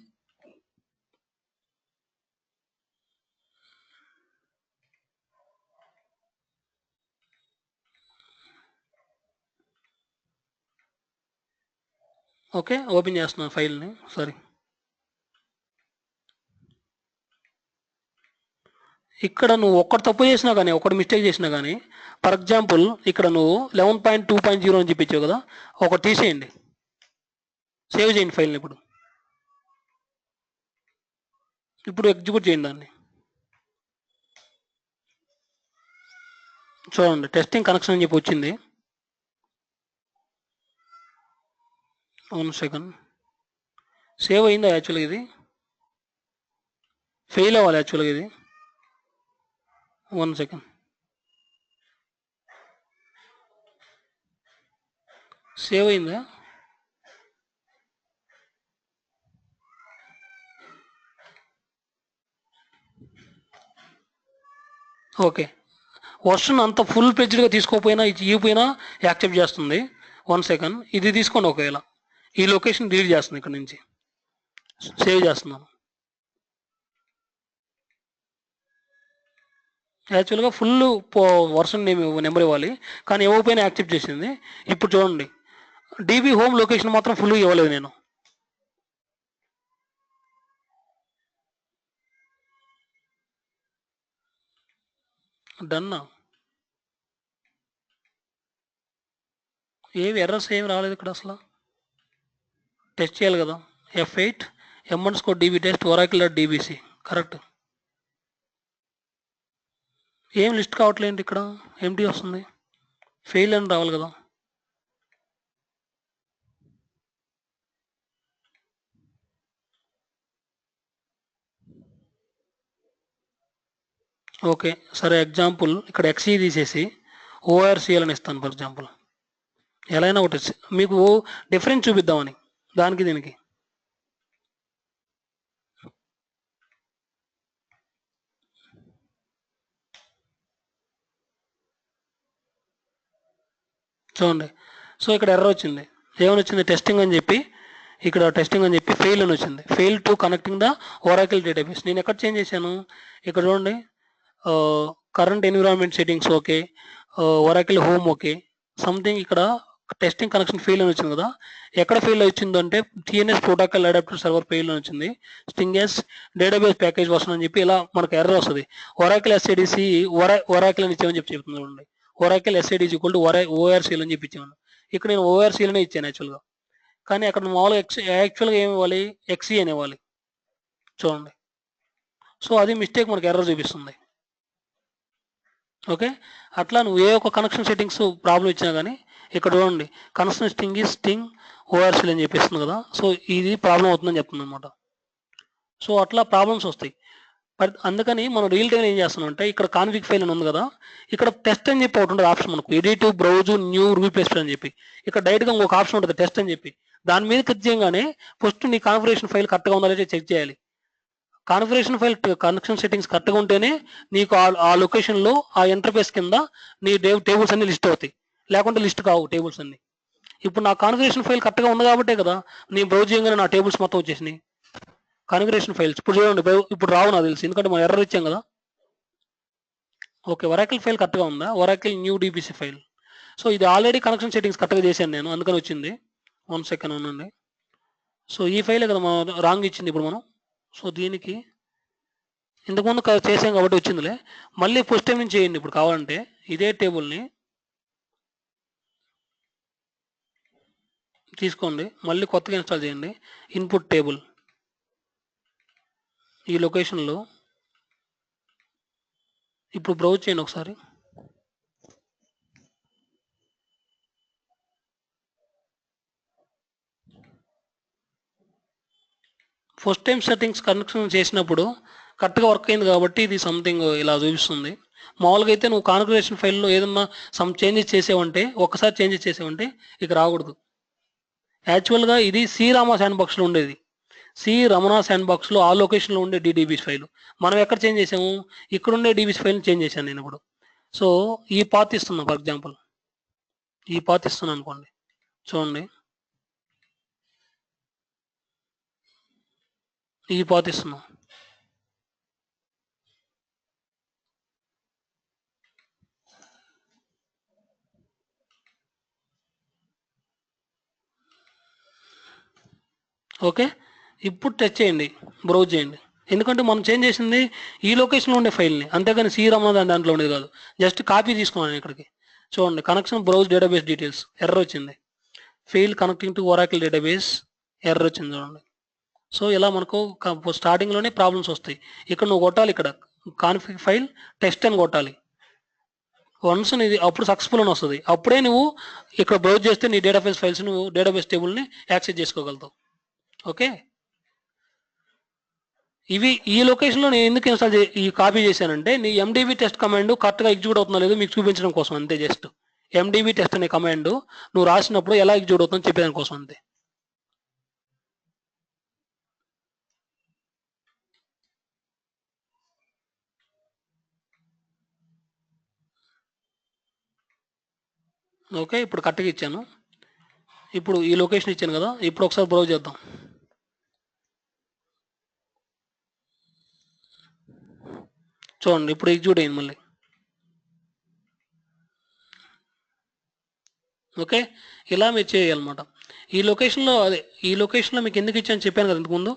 ఓకే ఓపెన్ చేస్తున్నాను ఫైల్ని. సారీ, ఇక్కడ నువ్వు ఒక్కటి తప్పు చేసినా కానీ, ఒకటి మిస్టేక్ చేసినా కానీ, ఫర్ ఎగ్జాంపుల్ ఇక్కడ నువ్వు 11.2.0 అని చెప్పించావు కదా, ఒకటి తీసేయండి, సేవ్ చేయండి ఫైల్ని. ఇప్పుడు ఎగ్జిక్యూట్ చేయండి దాన్ని. చూడండి, టెస్టింగ్ కనెక్షన్ అని చెప్పి వచ్చింది. 1 సెకండ్, సేవ్ అయిందా యాక్చువల్గా, ఇది ఫెయిల్ అవ్వాలి యాక్చువల్గా ఇది. 1 సెకండ్. సేవ్ అయిందా? ఓకే. వర్షన్ అంత ఫుల్ పేజ్డ్గా తీసుకోకపోయినా ఇవ్వకపోయినా యాక్సెప్ట్ చేస్తుంది. 1 సెకండ్. ఇది తీసుకోండి. ఒకవేళ ఈ లొకేషన్ డిలీట్ చేస్తుంది. ఇక్కడ నుంచి సేవ్ చేస్తున్నాను. యాక్చువల్గా ఫుల్ వర్షన్ నెంబర్ ఇవ్వాలి, కానీ ఇవ్వకపోయినా యాక్సెప్ట్ చేసింది. ఇప్పుడు చూడండి, డీబీ హోమ్ లొకేషన్ మాత్రం ఫుల్ ఇవ్వలేదు నేను. డన్నా, ఏవి ఎర్రర్స్ ఏమి రాలేదు ఇక్కడ. అసలు టెస్ట్ చేయాలి కదా. F8 m_db test oracle.dbc correct. ఏం లిస్ట్ కావట్లేదు ఇక్కడ, ఎంటీ వస్తుంది. ఫెయిల్ అని రావాలి కదా. ఓకే సరే, ఎగ్జాంపుల్ ఇక్కడ XE తీసేసి ORCL అని ఇస్తాను ఫర్ ఎగ్జాంపుల్. ఎలా అయినా ఒకటి మీకు డిఫరెన్స్ చూపిద్దామని దానికి దీనికి. చూడండి, సో ఇక్కడ ఎర్రర్ వచ్చింది. ఏమని వచ్చింది? టెస్టింగ్ అని చెప్పి, ఇక్కడ టెస్టింగ్ అని చెప్పి ఫెయిల్ అని వచ్చింది. Fail to connecting the oracle database. నేను ఎక్కడ చేంజ్ చేశాను? ఇక్కడ చూడండి, current environment settings okay, oracle home okay, something ఇక్కడ టెస్టింగ్ కనెక్షన్ ఫెయిల్ అని వచ్చింది కదా. ఎక్కడ ఫెయిల్ వచ్చిందంటే TNS protocol adapter server fail అని వచ్చింది. స్టింగ్ఎస్ డేటాబేస్ ప్యాకేజ్ వర్షన్ అని చెప్పి ఇలా మనకు ఎర్రర్ వస్తుంది. oracle SADC oracle అని ఇచ్చామని చెప్పి చెప్తుంది చూడండి. oracle SADC equal to ORCL అని చెప్పి ఇచ్చాను. ఇక్కడ నేను ORCL అనే ఇచ్చాను యాక్చువల్గా, కానీ అక్కడ మామూలుగా యాక్చువల్గా ఏమి ఇవ్వాలి? XE అని ఇవ్వాలి. చూడండి, సో అది మిస్టేక్ మనకు ఎర్రర్ చూపిస్తుంది. ఓకే, అట్లా నువ్వు ఏ ఒక్క కనెక్షన్ సెట్టింగ్స్ ప్రాబ్లం ఇచ్చినా కానీ ఇక్కడ చూడండి, కనెక్షన్ స్టింగ్ ORCL అని చెప్పేస్తుంది కదా. సో ఇది ప్రాబ్లం అవుతుందని చెప్తుంది అనమాట. సో అట్లా ప్రాబ్లమ్స్ వస్తాయి. బట్ అందుకని మనం రియల్ టైం ఏం చేస్తున్నాం అంటే, ఇక్కడ కాన్ఫిగ్ ఫైల్ అని ఉంది కదా, ఇక్కడ టెస్ట్ అని చెప్పి ఒకటి ఉంటుంది ఆప్షన్ మనకు, ఎడిట్ బ్రౌజ్ న్యూ రీప్లేస్ అని చెప్పి. ఇక్కడ డైరెక్ట్గా ఇంకొక ఆప్షన్ ఉంటుంది టెస్ట్ అని చెప్పి. దాని మీద క్లిక్ చేయగానే ఫస్ట్ నీ కాన్ఫిగరేషన్ ఫైల్ కరెక్ట్గా ఉందా లేదా చెక్ చేయాలి. కాన్ఫిగరేషన్ ఫైల్ కనెక్షన్ సెట్టింగ్స్ కరెక్ట్గా ఉంటేనే నీకు ఆ లొకేషన్లో ఆ ఇంటర్ఫేస్ కింద నీ టేబుల్స్ అన్ని లిస్ట్ అవుతాయి, లేకుంటే లిస్ట్ కావు టేబుల్స్ అన్ని. ఇప్పుడు నా కాన్ఫిగరేషన్ ఫైల్ కరెక్ట్గా ఉంది కాబట్టే కదా నీ బ్రౌజ్ చేయగానే నా టేబుల్స్ మొత్తం వచ్చేసినాయి కాన్ఫిగరేషన్ ఫైల్స్. ఇప్పుడు చూడండి, ఇప్పుడు రావు నాకు తెలిసి, ఎందుకంటే మనం ఎర్రర్ ఇచ్చాం కదా. ఓకే, oracle ఫైల్ కరెక్ట్గా ఉందా? oracle new DBC file. So ఇది ఆల్రెడీ కనెక్షన్ సెట్టింగ్స్ కరెక్ట్గా చేశాను నేను, అందుకని వచ్చింది. 1 సెకండ్ ఉండండి. సో ఈ ఫైలే కదా మనం రాంగ్ ఇచ్చింది ఇప్పుడు మనం. సో దీనికి ఇంతకుముందు చేసాం కాబట్టి వచ్చిందిలే. మళ్ళీ ఫస్ట్ టైం నుంచి చేయండి ఇప్పుడు కావాలంటే. ఇదే టేబుల్ని తీసుకోండి, మళ్ళీ కొత్తగా ఇన్స్టాల్ చేయండి. ఇన్పుట్ టేబుల్ ఈ లొకేషన్లో ఇప్పుడు బ్రౌజ్ చేయండి ఒకసారి. ఫస్ట్ టైం సెట్టింగ్స్ కనెక్షన్ చేసినప్పుడు కరెక్ట్గా వర్క్ అయింది కాబట్టి ఇది సంథింగ్ ఇలా చూపిస్తుంది. మామూలుగా అయితే నువ్వు కాన్ఫిగరేషన్ ఫైల్లో ఏదన్నా సమ్ చేంజెస్ చేసేవంటే, ఒక్కసారి చేంజెస్ చేసేవంటే ఇక రాకూడదు. యాక్చువల్గా ఇది శ్రీరామ శాండ్ బాక్స్లో ఉండేది. సి రమణ శాండ్ బాక్స్లో ఆ లొకేషన్లో ఉండే DBC ఫైల్ మనం ఎక్కడ చేంజ్ చేసాము? ఇక్కడ ఉండే DBC ఫైల్ని చేంజ్ చేశాను నేను ఇప్పుడు. సో ఈ పాత్ ఇస్తున్నాను, ఫర్ ఎగ్జాంపుల్ ఈ పాత్ ఇస్తున్నాను అనుకోండి. చూడండి, ఈ పాత్ ఇస్తున్నాం. ఓకే, ఇప్పుడు టచ్ చేయండి, బ్రౌజ్ చేయండి. ఎందుకంటే మనం చేంజ్ చేసింది ఈ లొకేషన్లో ఉండే ఫైల్ని, అంతేగాని శ్రీరామ దాంట్లో ఉండేది కాదు. జస్ట్ కాపీ తీసుకున్నాను ఇక్కడికి. చూడండి, connection browse database details error వచ్చింది. Fail connecting to oracle database error వచ్చింది చూడండి. సో ఇలా మనకు స్టార్టింగ్లోనే ప్రాబ్లమ్స్ వస్తాయి. ఇక్కడ నువ్వు కొట్టాలి, ఇక్కడ కాన్ఫిగ్ ఫైల్ టెస్ట్ అని కొట్టాలి. వన్స్ ఇది అప్పుడు సక్సెస్ఫుల్ అని వస్తుంది. అప్పుడే నువ్వు ఇక్కడ బ్రౌజ్ చేస్తే నీ డేటాబేస్ ఫైల్స్ నువ్వు డేటాబేస్ టేబుల్ని యాక్సెస్ చేసుకోగలుగుతావు. ఓకే, ఇవి ఈ లొకేషన్లో నేను ఎందుకు ఈ కాపీ చేశానంటే నీ ఎండిబి టెస్ట్ కమాండ్ కరెక్ట్గా ఎగ్జిక్యూట్ అవుతుందో లేదో మీకు చూపించడం కోసం అంతే. జస్ట్ ఎండిబి టెస్ట్ అనే కమాండ్ నువ్వు రాసినప్పుడు ఎలా ఎగ్జిక్యూట్ అవుతుందో చెప్పేదాని కోసం అంతే. ఓకే, ఇప్పుడు కరెక్ట్గా ఇచ్చాను. ఇప్పుడు ఈ లొకేషన్ ఇచ్చాను కదా, ఇప్పుడు ఒకసారి బ్రౌజ్ చేద్దాం. చూడండి ఇప్పుడు ఎగ్జిక్యూట్ అయింది మళ్ళీ. ఓకే, ఇలా మీరు చేయాలన్నమాట. ఈ లొకేషన్లో మీకు ఎందుకు ఇచ్చాను చెప్పాను కదా ఇంతకుముందు.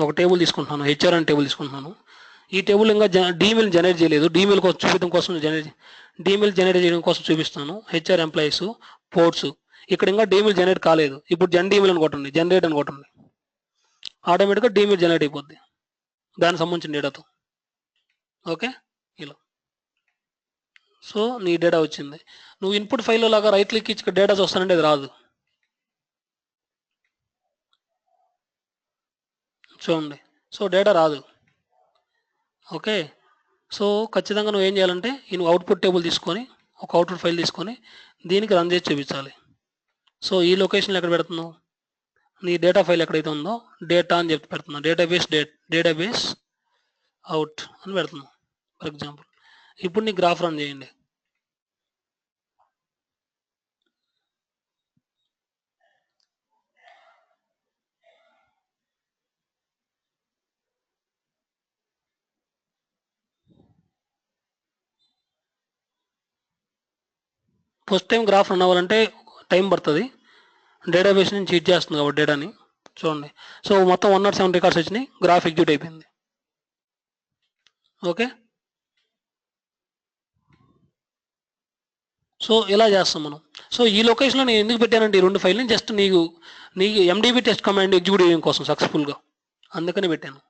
ఒక టేబుల్ తీసుకుంటున్నాను, హెచ్ఆర్ అని టేబుల్ తీసుకుంటున్నాను. ఈ టేబుల్ ఇంకా డీమెయిల్ జనరేట్ చేయలేదు. డీమెయిల్ కోసం చూపించడం కోసం డీమెయిల్ జనరేట్ చేయడం కోసం చూపిస్తాను. హెచ్ఆర్ ఎంప్లాయీస్ పోర్ట్స్ ఇక్కడ ఇంకా డీమెయిల్ జనరేట్ కాలేదు. ఇప్పుడు డీమెయిల్ అని కొట్టండి, జనరేట్ అని కొట్టండి, ఆటోమేటిక్గా డీమెయిల్ జనరేట్ అయిపోద్ది దానికి సంబంధించిన డేటాతో. ఓకే, ఇలా. సో నీ డేటా వచ్చింది. నువ్వు ఇన్పుట్ ఫైల్లో లాగా రైట్ క్లిక్ ఇచ్చి ఇక్కడ డేటా చూస్తానంటే అది రాదు. చూడండి, సో డేటా రాదు. ఓకే, సో ఖచ్చితంగా నువ్వు ఏం చేయాలంటే నువ్వు అవుట్పుట్ టేబుల్ తీసుకొని ఒక అవుట్పుట్ ఫైల్ తీసుకొని దీనికి రన్ చేసి చూపించాలి. సో ఈ లొకేషన్లో ఎక్కడ పెడుతున్నావు, నీ డేటా ఫైల్ ఎక్కడైతే ఉందో డేటా అని చెప్పి పెడుతున్నావు. డేటాబేస్ అవుట్ అని పెడుతున్నావు ఫర్ ఎగ్జాంపుల్. ఇప్పుడు నీ గ్రాఫ్ రన్ చేయండి. ఫస్ట్ టైం గ్రాఫ్ రన్ అవ్వాలంటే టైం పడుతుంది. డేటాబేస్ నుంచి హీట్ చేస్తుంది కాబట్టి డేటాని. చూడండి, సో మొత్తం 107 రికార్డ్స్ వచ్చినాయి, గ్రాఫ్ ఎగ్జిక్యూట్ అయిపోయింది. ఓకే, సో ఇలా చేస్తాం మనం. సో ఈ లొకేషన్లో నేను ఎందుకు పెట్టానంటే ఈ రెండు ఫైల్ని జస్ట్ నీకు ఎండిబి టెస్ట్ కమాండ్ ఎగ్జిక్యూట్ చేయడం కోసం సక్సెస్ఫుల్గా, అందుకని పెట్టాను.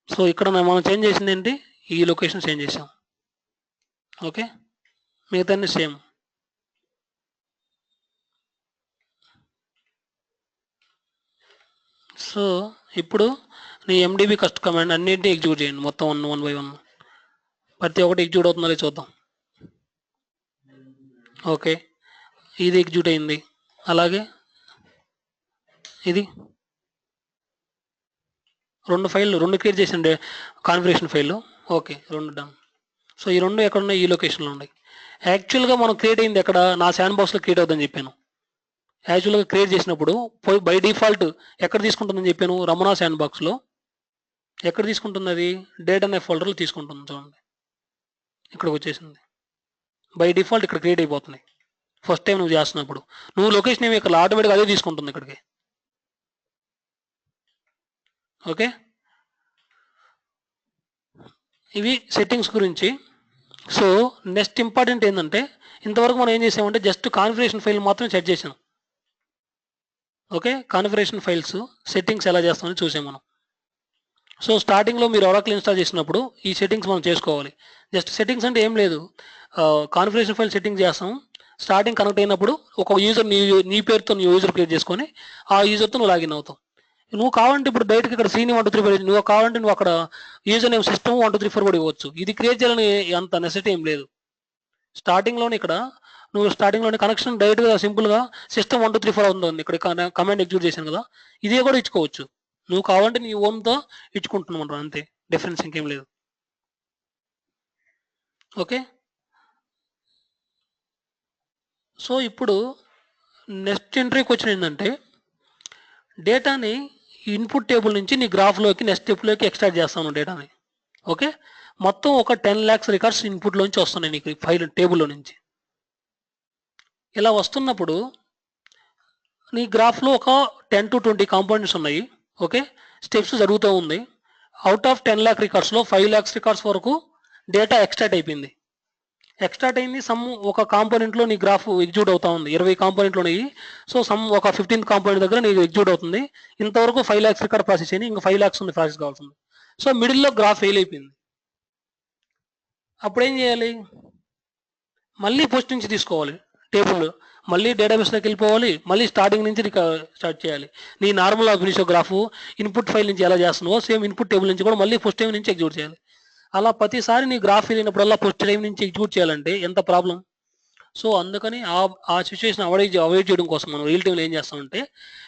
సో ఇక్కడ మనం చేంజ్ చేసింది ఏంటి, ఈ లొకేషన్ చేంజ్ చేసాం. ఓకే, మిగతా సేమ్. సో ఇప్పుడు నీ ఎండిబి కస్ట్ కమాండ్ అన్నింటినీ ఎగ్జిక్యూట్ చేయండి మొత్తం వన్ బై వన్. ప్రతి ఒక్కటి ఎగ్జిక్యూట్ అవుతుందో చూద్దాం. ఓకే, ఇది ఎగ్జిక్యూట్ అయింది. అలాగే ఇది రెండు క్రియేట్ చేసిండే కాన్ఫిగరేషన్ ఫైల్. ఓకే, రెండు డన్. సో ఈ రెండు ఎక్కడ ఉన్నాయి, ఈ లొకేషన్లో ఉన్నాయి. యాక్చువల్గా మనం క్రియేట్ అయింది ఎక్కడ, నా శాండ్ బాక్స్లో క్రియేట్ అవుతుందని చెప్పాను. యాక్చువల్గా క్రియేట్ చేసినప్పుడు బై డిఫాల్ట్ ఎక్కడ తీసుకుంటుందని చెప్పాను, రమణ శాండ్ బాక్స్లో. ఎక్కడ తీసుకుంటుంది అది, డేట్ అనే ఫోల్డర్లో తీసుకుంటుంది. చూడండి ఇక్కడికి వచ్చేసింది. బై డిఫాల్ట్ ఇక్కడ క్రియేట్ అయిపోతున్నాయి ఫస్ట్ టైం నువ్వు చేస్తున్నప్పుడు. నువ్వు లొకేషన్ ఏమి ఇక్కడ ఆటోమేటిక్గా అదే తీసుకుంటుంది ఇక్కడికి. ఓకే, ఇవి సెట్టింగ్స్ గురించి. సో నెక్స్ట్ ఇంపార్టెంట్ ఏంటంటే ఇంతవరకు మనం ఏం చేసామంటే జస్ట్ కాన్ఫిగరేషన్ ఫైల్ మాత్రం సెట్ చేసాం. ఓకే, కాన్ఫిగరేషన్ ఫైల్స్ సెట్టింగ్స్ ఎలా చేస్తామని చూసాం మనం. సో స్టార్టింగ్లో మీరు ఒరాకిల్ ఇన్స్టాల్ చేసినప్పుడు ఈ సెట్టింగ్స్ మనం చేసుకోవాలి. జస్ట్ సెట్టింగ్స్ అంటే ఏం లేదు, కాన్ఫిగరేషన్ ఫైల్ సెట్టింగ్ చేస్తాం. స్టార్టింగ్ కనెక్ట్ అయినప్పుడు ఒక యూజర్ నీ పేరుతో నీ యూజర్ క్రియేట్ చేసుకొని ఆ యూజర్తో నువ్వు లాగిన్ అవుతావు. నువ్వు కావాలంటే ఇప్పుడు డైరెక్ట్గా ఇక్కడ శ్రీని 1 2 3 4 నువ్వు కావాలంటే నువ్వు అక్కడ యూజర్ నేమ్ సిస్టమ్ 1 2 3 4 కూడా ఇవ్వచ్చు. ఇది క్రియేట్ చేయాలని అంత నెసెసిటీ ఏం లేదు. స్టార్టింగ్లోనే ఇక్కడ నువ్వు స్టార్టింగ్లోనే కనెక్షన్ డైరెక్ట్గా సింపుల్గా సిస్టమ్ 1 2 3 4 ఉంటుంది. ఇక్కడ కమాండ్ ఎగ్జిక్యూట్ చేశాను కదా, ఇదే కూడా ఇచ్చుకోవచ్చు. నువ్వు కావాలంటే నీ ఓన్తో ఇచ్చుకుంటున్నావు అంతే, డిఫరెన్స్ ఇంకేం లేదు. ఓకే, సో ఇప్పుడు నెక్స్ట్ ఎంట్రీకి వచ్చిన ఏంటంటే డేటాని ఇన్పుట్ టేబుల్ నుంచి నీ గ్రాఫ్లోకి నెక్స్ట్ స్టెప్లోకి ఎక్స్ట్రాక్ట్ చేస్తాను డేటాని. ఓకే, మొత్తం ఒక 10 lakhs రికార్డ్స్ ఇన్పుట్లోంచి వస్తున్నాయి నీకు ఫైల్ టేబుల్లో నుంచి. ఇలా వస్తున్నప్పుడు నీ గ్రాఫ్లో ఒక 10 to 20 కాంపోనెంట్స్ ఉన్నాయి. ఓకే, స్టెప్స్ జరుగుతూ ఉంది. Out of 10 lakh రికార్డ్స్లో 5 lakhs records వరకు డేటా ఎక్స్ట్రాక్ట్ అయిపోయింది. ఎక్స్ట్రాక్ట్ అయింది సమ్ ఒక కాంపోనెంట్లో నీ గ్రాఫ్ ఎగ్జిక్యూట్ అవుతా ఉంది. 20 కాంపోనెంట్లు ఉన్నాయి. సో సమ్ ఒక 15th కాంపోనెంట్ దగ్గర నీకు ఎగ్జిక్యూట్ అవుతుంది. ఇంతవరకు 5 lakhs రికార్డ్ ప్రాసెస్ అయింది, ఇంకా 5 lakhs ఉంది ప్రాసెస్ కావాల్సింది. సో మిడిల్లో గ్రాఫ్ ఫెయిల్ అయిపోయింది. అప్పుడు ఏం చేయాలి? మళ్ళీ పోస్ట్ నుంచి తీసుకోవాలి టేబుల్, మళ్ళీ డేటాబేస్లోకి వెళ్ళిపోవాలి, మళ్ళీ స్టార్టింగ్ నుంచి స్టార్ట్ చేయాలి. నీ నార్మల్ ఫినిషో గ్రాఫ్ ఇన్పుట్ ఫైల్ నుంచి ఎలా చేస్తున్నావో సేమ్ ఇన్పుట్ టేబుల్ నుంచి కూడా మళ్ళీ ఫస్ట్ టైం నుంచి ఎగ్జిక్యూట్ చేయాలి. అలా ప్రతిసారి నీ గ్రాఫ్ వెళ్ళినప్పుడల్లా ఫస్ట్ టైం నుంచి ఎగ్జిక్యూట్ చేయాలంటే ఎంత ప్రాబ్లం. సో అందుకని ఆ సిచ్యువేషన్ అవాయిడ్ చేయడం కోసం మనం రియల్ టైంలో ఏం చేస్తామంటే,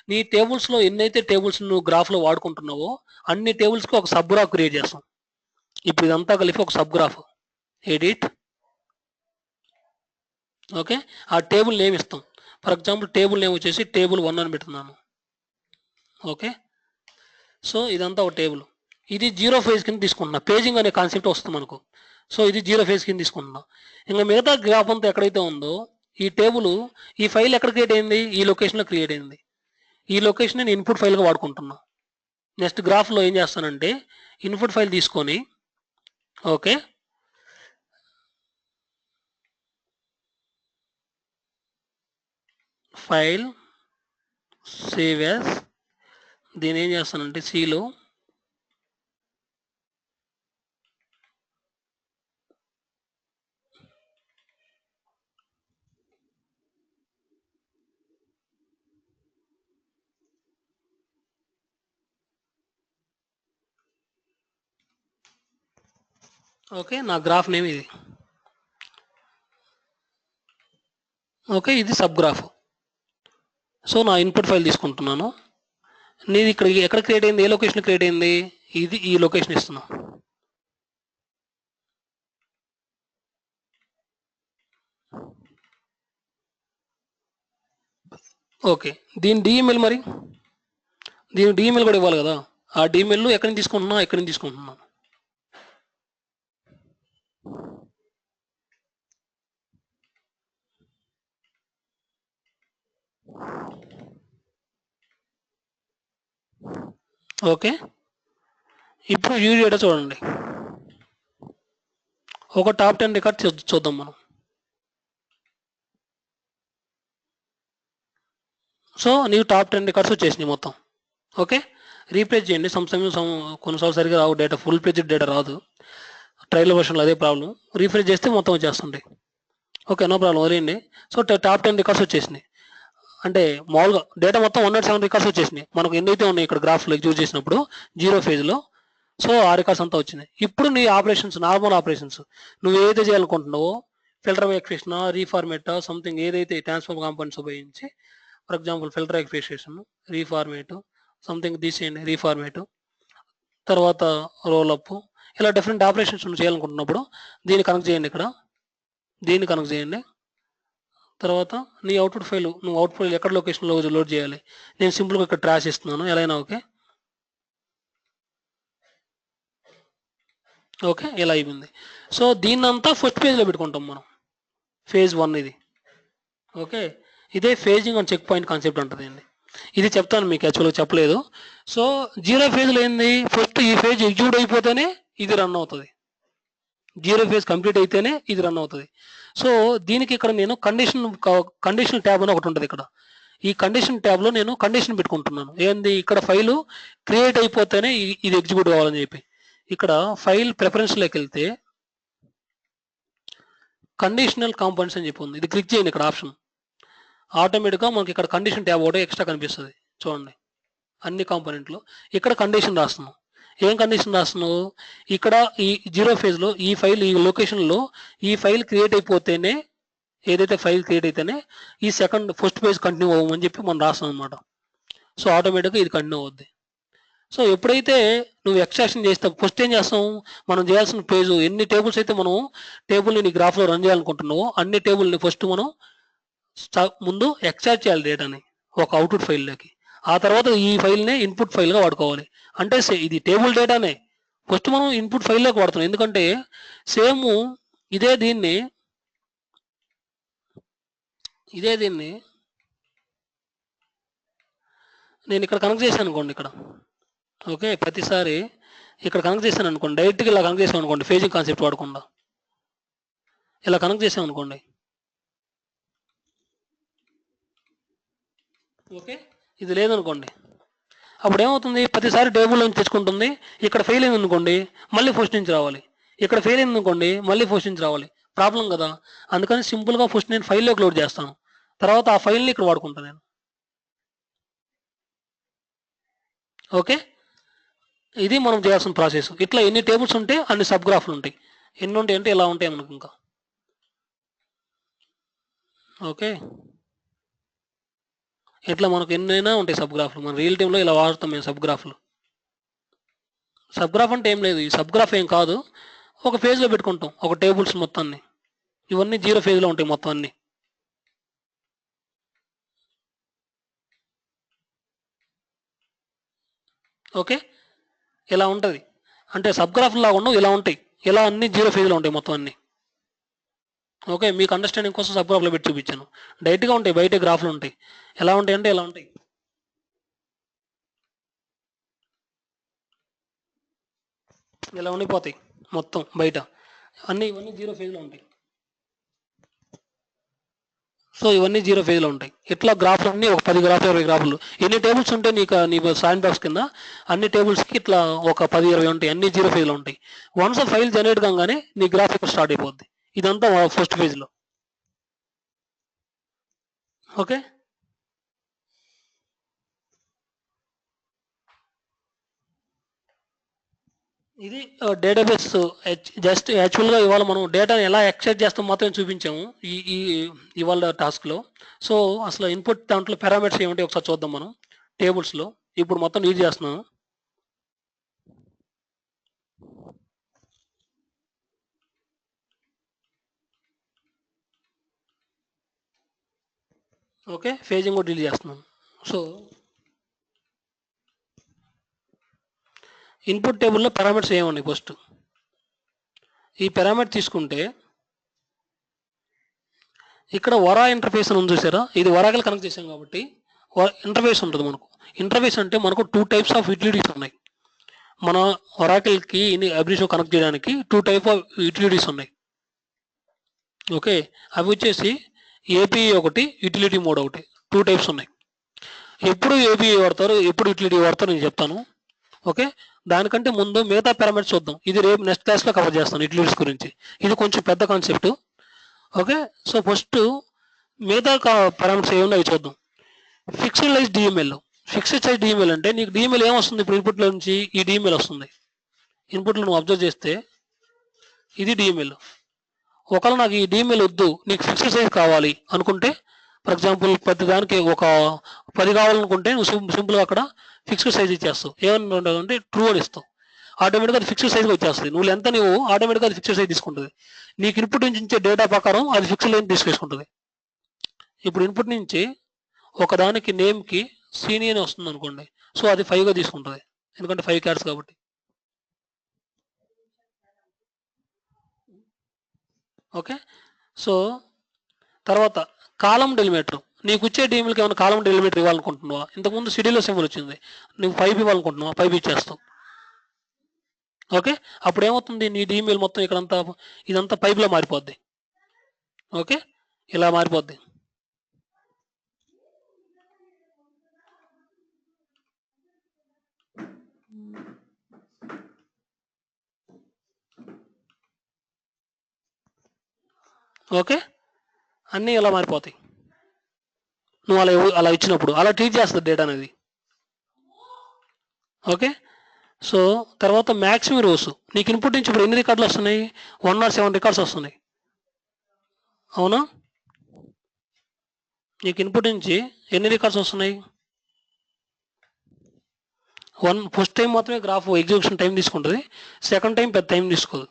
నీ టేబుల్స్లో ఎన్నైతే టేబుల్స్ నువ్వు గ్రాఫ్లో వాడుకుంటున్నావో అన్ని టేబుల్స్కి ఒక సబ్ గ్రాఫ్ క్రియేట్ చేస్తాం. ఇప్పుడు ఇదంతా కలిపి ఒక సబ్ గ్రాఫ్, ఎడిట్, ఓకే. ఆ టేబుల్ నేమ్ ఇస్తాం. ఫర్ ఎగ్జాంపుల్ టేబుల్ నేమ్ వచ్చేసి టేబుల్ 1 అని పెడుతున్నాను. ఓకే. సో ఇదంతా ఒక టేబుల్. ఇది జీరో ఫేజ్ కింద తీసుకుంటున్నా. పేజింగ్ అనే కాన్సెప్ట్ వస్తుంది మనకు. సో ఇది జీరో ఫేజ్ కింద తీసుకుంటున్నా. ఇంకా మిగతా గ్రాఫ్ అంతా ఎక్కడైతే ఉందో ఈ టేబుల్, ఈ ఫైల్ ఎక్కడ క్రియేట్ అయింది? ఈ లొకేషన్లో క్రియేట్ అయింది. ఈ లొకేషన్ నేను ఇన్పుట్ ఫైల్గా వాడుకుంటున్నా. నెక్స్ట్ గ్రాఫ్లో ఏం చేస్తానంటే ఇన్పుట్ ఫైల్ తీసుకొని, ఓకే, ఫైల్ సేవ్ యాజ్, దీని ఏం చేస్తానంటే సిలో ఓకే, నా గ్రాఫ్ నేమ్ ఇది. ఓకే, ఇది సబ్ గ్రాఫ్. సో నా ఇన్పుట్ ఫైల్ తీసుకుంటున్నాను. నీది ఇక్కడ ఎక్కడ క్రియేట్ అయింది? ఏ లొకేషన్ క్రియేట్ అయింది? ఇది ఈ లొకేషన్ ఇస్తున్నా. ఓకే, దీని డిఎంఎల్, మరి దీని డిఎంఎల్ కూడా ఇవ్వాలి కదా. ఆ డిఎంఎల్ ఎక్కడి నుంచి తీసుకుంటున్నా? ఎక్కడి నుంచి తీసుకుంటున్నా? ఓకే, ఇప్పుడు వ్యూ డేటా చూడండి. ఒక టాప్ 10 రికార్డ్ చూద్దాం మనం. సో నీవు టాప్ 10 రికార్డ్స్ వచ్చేసినాయి మొత్తం. ఓకే, రీప్లేస్ చేయండి. కొన్నిసార్లు సరిగా రావు డేటా, ఫుల్ పేజ్డ్ డేటా రాదు. ట్రైల్ వర్షన్లో అదే ప్రాబ్లం. రీఫ్రెష్ చేస్తే మొత్తం వచ్చేస్తుంటాయి. ఓకే, నో ప్రాబ్లం, వదిలేయండి. సో టాప్ 10 రికార్డ్స్ వచ్చేసినాయి. అంటే మామూలుగా డేటా మొత్తం 107 రికార్డ్స్ వచ్చేసినాయి. మనకు ఎన్నైతే ఉన్నాయి ఇక్కడ గ్రాఫ్లో ఎగ్జిక్యూట్ చేసినప్పుడు జీరో ఫేజ్లో. సో ఆ రికార్డ్స్ అంతా వచ్చినాయి. ఇప్పుడు నీ ఆపరేషన్స్, నార్మల్ ఆపరేషన్స్ నువ్వు ఏదైతే చేయాలనుకుంటున్నావో, ఫిల్టర్ ఎక్స్ప్రెషన్, రీఫార్మేట్, సంథింగ్ ఏదైతే ట్రాన్స్ఫార్మ్ కాంపోనెంట్స్ ఉపయోగించి, for example filter expression, reformat, something తీసేయండి, రీఫార్మేట్, తర్వాత రోలప్, ఇలా డిఫరెంట్ ఆపరేషన్స్ నువ్వు చేయాలనుకుంటున్నప్పుడు దీన్ని కనెక్ట్ చేయండి. ఇక్కడ దీన్ని కనెక్ట్ చేయండి. తర్వాత నీ అవుట్పుట్ ఫైల్, నువ్వు అవుట్పుట్ ఫైల్ ఎక్కడ లొకేషన్లో లోడ్ చేయాలి? నేను సింపుల్గా ఇక్కడ ట్రాష్ ఇస్తున్నాను, ఎలా అయినా ఓకే. ఓకే, ఇలా అయిపోయింది. సో దీన్నంతా ఫస్ట్ పేజ్లో పెట్టుకుంటాం మనం, ఫేజ్ 1 ఇది. ఓకే, ఇదే phasing and checkpoint concept ఉంటుందండి. ఇది చెప్తాను మీకు, యాక్చువల్గా చెప్పలేదు. సో జీరో ఫేజ్లో ఏంది? ఫస్ట్ ఈ ఫేజ్ ఎగ్జిక్యూట్ అయిపోతేనే ఇది రన్ అవుతుంది. జీరో ఫేజ్ కంప్లీట్ అయితేనే ఇది రన్ అవుతుంది. సో దీనికి ఇక్కడ నేను కండిషన్ ట్యాబ్ అని ఒకటి ఉంటుంది ఇక్కడ. ఈ కండిషన్ ట్యాబ్లో నేను కండిషన్ పెట్టుకుంటున్నాను. ఏంది? ఇక్కడ ఫైలు క్రియేట్ అయిపోతేనే ఇది ఎగ్జిక్యూట్ కావాలని చెప్పి. ఇక్కడ ఫైల్ ప్రిఫరెన్స్లోకి వెళ్తే కండిషనల్ కాంపోనెంట్స్ అని చెప్పి ఉంది. ఇది క్లిక్ చేయండి. ఇక్కడ ఆప్షన్ ఆటోమేటిక్గా మనకి ఇక్కడ కండిషన్ ట్యాబ్ ఒకటి ఎక్స్ట్రా కనిపిస్తుంది. చూడండి, అన్ని కాంపోనెంట్లు ఇక్కడ కండిషన్ రాస్తున్నాం. ఏం కండిషన్ రాస్తున్నావు? ఇక్కడ ఈ జీరో ఫేజ్లో ఈ ఫైల్, ఈ లొకేషన్లో ఈ ఫైల్ క్రియేట్ అయిపోతేనే, ఏదైతే ఫైల్ క్రియేట్ అయితేనే ఈ ఫస్ట్ పేజ్ కంటిన్యూ అవ్వమని చెప్పి మనం రాస్తాం అనమాట. సో ఆటోమేటిక్గా ఇది కంటిన్యూ అవుద్ది. సో ఎప్పుడైతే నువ్వు ఎక్స్ట్రాక్షన్ చేస్తే ఫస్ట్ ఏం చేస్తాం? మనం చేయాల్సిన పేజ్, ఎన్ని టేబుల్స్ అయితే మనం టేబుల్ని నీ గ్రాఫ్లో రన్ చేయాలనుకుంటున్నావో అన్ని టేబుల్ని ఫస్ట్ మనం ముందు ఎక్స్ట్రాక్ట్ చేయాలి డేటాని ఒక అవుట్పుట్ ఫైల్లోకి. ఆ తర్వాత ఈ ఫైల్నే ఇన్పుట్ ఫైల్గా వాడుకోవాలి. అంటే ఇది టేబుల్ డేటానే ఫస్ట్ మనం ఇన్పుట్ ఫైల్లోకి వాడుతున్నాం. ఎందుకంటే సేమ్ ఇదే దీన్ని నేను ఇక్కడ కనెక్ట్ చేశాను అనుకోండి. ఇక్కడ ఓకే, ప్రతిసారి ఇక్కడ కనెక్ట్ చేశాను అనుకోండి, డైరెక్ట్గా ఇలా కనెక్ట్ చేసాం అనుకోండి, ఫేజింగ్ కాన్సెప్ట్ వాడకుండా ఇలా కనెక్ట్ చేసాం అనుకోండి. ఓకే, ఇది లేదనుకోండి, అప్పుడు ఏమవుతుంది? ప్రతిసారి టేబుల్ నుంచి తెచ్చుకుంటుంది. ఇక్కడ ఫెయిల్ అయింది అనుకోండి, మళ్ళీ ఫస్ట్ నుంచి రావాలి. ఇక్కడ ఫెయిల్ అయింది అనుకోండి మళ్ళీ ఫస్ట్ నుంచి రావాలి, ప్రాబ్లం కదా. అందుకని సింపుల్గా ఫస్ట్ నేను ఫైల్లోకి లోడ్ చేస్తాను, తర్వాత ఆ ఫైల్ని ఇక్కడ వాడుకుంటాను నేను. ఓకే, ఇది మనం చేయాల్సిన ప్రాసెస్. ఇట్లా ఎన్ని టేబుల్స్ ఉంటే అన్ని సబ్ గ్రాఫ్లు ఉంటాయి. ఎన్ని ఉంటాయి అంటే ఇలా ఉంటాయి మనకు ఇంకా. ఓకే, ఇట్లా మనకు ఎన్నైనా ఉంటాయి సబ్ గ్రాఫ్లు. మన రియల్ టైంలో ఇలా వాడతాం మేము సబ్ గ్రాఫ్లు. సబ్ గ్రాఫ్ అంటే ఏం లేదు, ఈ సబ్ గ్రాఫ్ ఏం కాదు, ఒక ఫేజ్లో పెట్టుకుంటాం ఒక టేబుల్స్ మొత్తాన్ని. ఇవన్నీ 0 ఫేజ్లో ఉంటాయి మొత్తం అన్ని. ఓకే, ఇలా ఉంటుంది. అంటే సబ్ గ్రాఫ్ లాగా ఉండవు, ఇలా ఉంటాయి. ఇలా అన్ని 0 ఫేజ్లో ఉంటాయి మొత్తం అన్ని. ఓకే, మీకు అండర్స్టాండింగ్ కోసం సబ్ గ్రాఫ్లో పెట్టి చూపించాను. డైరెక్ట్గా ఉంటాయి, బయట గ్రాఫ్లు ఉంటాయి. ఎలా ఉంటాయి అంటే ఇలా ఉంటాయి. ఇలా ఉండిపోతాయి మొత్తం బయట అన్ని. ఇవన్నీ 0 ఫేజ్లో ఉంటాయి. సో ఇవన్నీ 0 ఫేజ్లో ఉంటాయి. ఇట్లా గ్రాఫ్లు అన్నీ ఒక 10 గ్రాఫ్లు 20 గ్రాఫ్లు. ఎన్ని టేబుల్స్ ఉంటే నీ శాండ్ బాక్స్ కింద అన్ని టేబుల్స్కి ఇట్లా ఒక 10-20 ఉంటాయి, అన్ని 0 ఫేజ్లో ఉంటాయి. వన్స్ ఫైల్ జనరేట్ కాగానే నీ గ్రాఫ్ ఇక్కడ స్టార్ట్ అయిపోద్ది. ఇదంతా ఫస్ట్ ఫేజ్లో. ఓకే, ఇది డేటాబేస్. జస్ట్ యాక్చువల్గా ఇవాళ మనం డేటాని ఎలా యాక్సెస్ చేస్తాం మాత్రం చూపించాము ఈ ఇవాళ టాస్క్లో. సో అసలు ఇన్పుట్ దాంట్లో పారామీటర్స్ ఏమిటి ఒకసారి చూద్దాం మనం టేబుల్స్లో. ఇప్పుడు మొత్తం యూజ్ చేస్తున్నాను. ఓకే, ఫేజింగ్ కూడా డిలీట్ చేస్తున్నాను. సో ఇన్పుట్ టేబుల్లో పారామీటర్స్ ఏమున్నాయి ఫస్ట్. ఈ పారామీటర్ తీసుకుంటే ఇక్కడ వరా ఇంటర్ఫేస్ అని ఉంది చూసారా, ఇది వరాగల్ కనెక్ట్ చేసాం కాబట్టి ఇంటర్ఫేస్ ఉంటుంది మనకు. ఇంటర్ఫేస్ అంటే మనకు 2 టైప్స్ ఆఫ్ యూటిలిటీస్ ఉన్నాయి. మన ఒరాకిల్కి అబ్రిషో కనెక్ట్ చేయడానికి 2 టైప్ ఆఫ్ యూటిలిటీస్ ఉన్నాయి. ఓకే, అవి వచ్చేసి ఏపీఐ ఒకటి, యూటిలిటీ మోడ్ ఒకటి, 2 టైప్స్ ఉన్నాయి. ఎప్పుడు ఏపీఐ వాడతారు, ఎప్పుడు యూటిలిటీ వాడతారు నేను చెప్తాను. ఓకే, దానికంటే ముందు మిగతా పారామీటర్స్ చూద్దాం. ఇది రేపు నెక్స్ట్ క్లాస్లో కవర్ చేస్తాను యూటిలిటీస్ గురించి. ఇది కొంచెం పెద్ద కాన్సెప్ట్. ఓకే, సో ఫస్ట్ మిగతా పారామీటర్స్ ఏమున్నాయి అవి చూద్దాం. Fixed లైజ్ DML. Fixed size DML అంటే నీకు డిఎంఎల్ ఏమొస్తుంది, ఇప్పుడు ఇన్పుట్లో నుంచి ఈ డిఎంఎల్ వస్తుంది. ఇన్పుట్లో నువ్వు అబ్జర్వ్ చేస్తే ఇది డిఎంఎల్. ఒకవేళ నాకు ఈ డిఎంఎల్ వద్దు, నీకు ఫిక్స్డ్ సైజ్ కావాలి అనుకుంటే, ఫర్ ఎగ్జాంపుల్ ప్రతి దానికి ఒక 10 కావాలనుకుంటే నువ్వు సింపుల్గా అక్కడ ఫిక్స్డ్ సైజ్ ఇచ్చేస్తావు. ఏమన్నా అంటే ట్రూ అని ఇస్తావు, ఆటోమేటిక్గా అది ఫిక్స్డ్ సైజ్గా వచ్చేస్తుంది. నువ్వు ఎంత నువ్వు ఆటోమేటిక్గా అది ఫిక్స్డ్ సైజ్ తీసుకుంటుంది. నీకు ఇన్పుట్ నుంచి ఇచ్చే డేటా ప్రకారం అది ఫిక్స్డ్ లైన్ తీసుకేసుకుంటుంది. ఇప్పుడు ఇన్పుట్ నుంచి ఒకదానికి నేమ్కి సీని అని వస్తుంది అనుకోండి, సో అది 5గా తీసుకుంటుంది, ఎందుకంటే 5 క్యారెట్స్ కాబట్టి. ఓకే, సో తర్వాత కాలం డెలిమీటర్. నీకు వచ్చే డిఎంఎల్కి ఏమైనా కాలం డెలిమీటర్ ఇవ్వాలనుకుంటున్నావా, ఇంతకుముందు సిడీలో సింబల్ వచ్చింది, నువ్వు 5 ఇవ్వాలనుకుంటున్నావా, 5 ఇచ్చేస్తావు. ఓకే, అప్పుడు ఏమవుతుంది, నీ డిఎంఎల్ మొత్తం ఇక్కడంతా ఇదంతా పైప్లో మారిపోద్ది. ఓకే, ఇలా మారిపోద్ది. ఓకే, అన్నీ ఇలా మారిపోతాయి నువ్వు అలా ఇచ్చినప్పుడు. అలా ట్రీట్ చేస్తుంది డేటా అనేది. ఓకే, సో తర్వాత మ్యాక్సిమం రోస్. నీకు ఇన్పుట్ నుంచి ఇప్పుడు ఎన్ని రికార్డులు వస్తున్నాయి, 107 రికార్డ్స్ వస్తున్నాయి, అవునా. నీకు ఇన్పుట్ నుంచి ఎన్ని రికార్డ్స్ వస్తున్నాయి, ఫస్ట్ టైం మాత్రమే గ్రాఫ్ ఎగ్జిక్యూషన్ టైం తీసుకుంటుంది, సెకండ్ టైం పెద్ద టైం తీసుకోదు.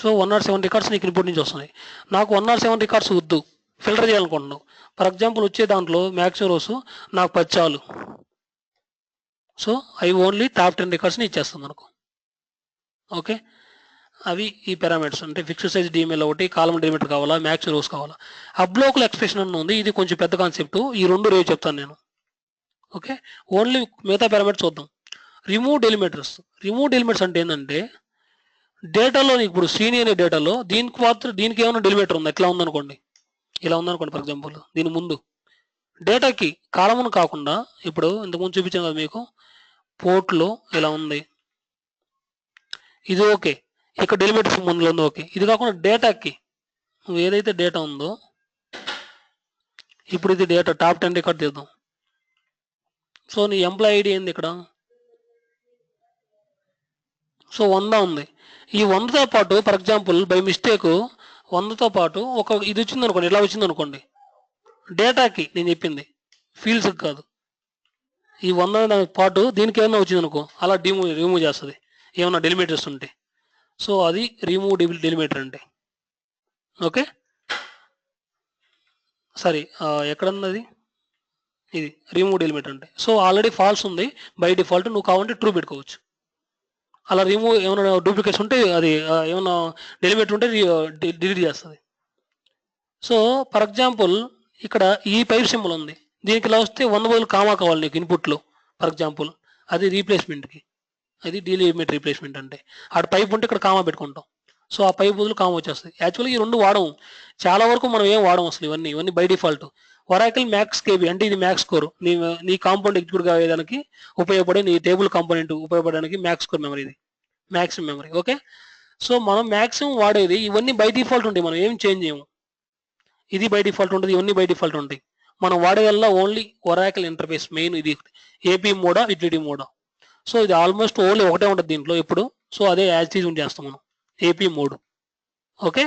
సో 107 రికార్డ్స్ నీకు ఇన్పుట్ నుంచి వస్తున్నాయి. నాకు 107 రికార్డ్స్ వద్దు, ఫిల్టర్ చేయాలనుకుంటున్నావు. ఫర్ ఎగ్జాంపుల్ వచ్చే దాంట్లో మ్యాక్సిమం రోస్ నాకు 10 చాలు. సో అవి ఓన్లీ టాప్ 10 రికార్డ్స్ని ఇచ్చేస్తాం మనకు. ఓకే, అవి ఈ పారామీటర్స్. అంటే ఫిక్స్డ్ సైజ్ డిఎంఎల్ ఒకటి, కాలం డెలిమీటర్ కావాలా, మ్యాక్సిమం రోస్ కావాలా. అబ్లోకల్ ఎక్స్ప్రెషన్ అని ఉంది, ఇది కొంచెం పెద్ద కాన్సెప్ట్. ఈ 2 రేపు చెప్తాను నేను. ఓకే, ఓన్లీ మిగతా పారామీటర్స్ చూద్దాం. రిమూవ్ డెలిమీటర్స్. రిమూవ్ డెలిమీటర్స్ అంటే ఏంటంటే డేటాలో ఇప్పుడు శ్రీని అనే డేటాలో దీనికి ఏమైనా డెలిమీటర్ ఉంది, ఎట్లా ఉందనుకోండి, ఇలా ఉందనుకోండి ఫర్ ఎగ్జాంపుల్. దీని ముందు డేటాకి కాలమ్ను కాకుండా ఇప్పుడు ఇంతకుముందు చూపించాను కదా మీకు పోర్ట్లో ఇలా ఉంది. ఇది ఓకే. ఇక్కడ డెలిమిటర్స్ ముందులో ఉంది ఓకే. ఇది కాకుండా డేటాకి నువ్వు ఏదైతే డేటా ఉందో ఇప్పుడు ఇది డేటా టాప్ 10 రికార్డ్ తీద్దాం. సో నీ ఎంప్లాయ్ ఐడి ఏంది ఇక్కడ? సో 100 ఉంది. ఈ 100తో పాటు ఫర్ ఎగ్జాంపుల్ బై మిస్టేక్ 100తో పాటు ఒక ఇది వచ్చింది అనుకోండి, ఇలా వచ్చింది అనుకోండి. డేటాకి నేను చెప్పింది ఫీల్డ్స్కి కాదు. ఈ 100 పాటు దీనికి ఏమైనా వచ్చింది అనుకో, అలా రిమూవ్ చేస్తుంది ఏమైనా డెలిమిటర్స్ ఉంటే. సో అది రిమూవ్ డెలిమిటర్ అంటే. ఓకే సరే, ఎక్కడన్నది ఇది రిమూవ్ డెలిమిటర్ అంటే. సో ఆల్రెడీ ఫాల్స్ ఉంది బై డిఫాల్ట్, నువ్వు కావాలంటే ట్రూ పెట్టుకోవచ్చు. అలా రిమూవ్ ఏమైనా డూప్లికేట్స్ ఉంటే అది ఏమైనా డెలిమిటర్ ఉంటే డిలీట్ చేస్తుంది. సో ఫర్ ఎగ్జాంపుల్ ఇక్కడ ఈ పైప్ సింబల్ ఉంది, దీనికి ఇలా వస్తే 100 బదులు కామా కావాలి నీకు ఇన్పుట్లో ఫర్ ఎగ్జాంపుల్. అది రీప్లేస్మెంట్కి, అది డీలిమిట్ రీప్లేస్మెంట్ అంటే. ఆడ పైప్ ఉంటే ఇక్కడ కామా పెట్టుకుంటాం. సో ఆ పైప్ బదులు కామా వచ్చేస్తుంది. యాక్చువల్గా ఈ రెండు వాడము, చాలా వరకు మనం ఏం వాడము అసలు. ఇవన్నీ by default. Oracle max KB అంటే ఇది మ్యాక్స్ కోర్, నీ కాంపౌండ్ ఎగ్జిక్యూట్ కావడానికి ఉపయోగపడే, నీ టేబుల్ కాంపోనెంట్ ఉపయోగపడడానికి మ్యాక్స్ కోర్ మెమరీ, ఇది మ్యాక్సిమం మెమరీ. ఓకే, సో మనం మ్యాక్సిమం వాడేది ఇవన్నీ బై డిఫాల్ట్ ఉంటాయి, మనం ఏం చేంజ్ చేయము. ఇది బై డిఫాల్ట్ ఉంటుంది, ఇవన్నీ బై డిఫాల్ట్ ఉంటాయి. మనం వాడేదల్లా ఓన్లీ ఒరాకిల్ ఇంటర్ఫేస్ మెయిన్, ఇది ఏపీ మోడా యూటిలిటీ మోడా. సో ఇది ఆల్మోస్ట్ ఓన్లీ ఒకటే ఉంటుంది దీంట్లో ఎప్పుడు. సో అదే యాజ్ ఈజ్ చేస్తాం మనం, ఏపీ మోడ్. ఓకే,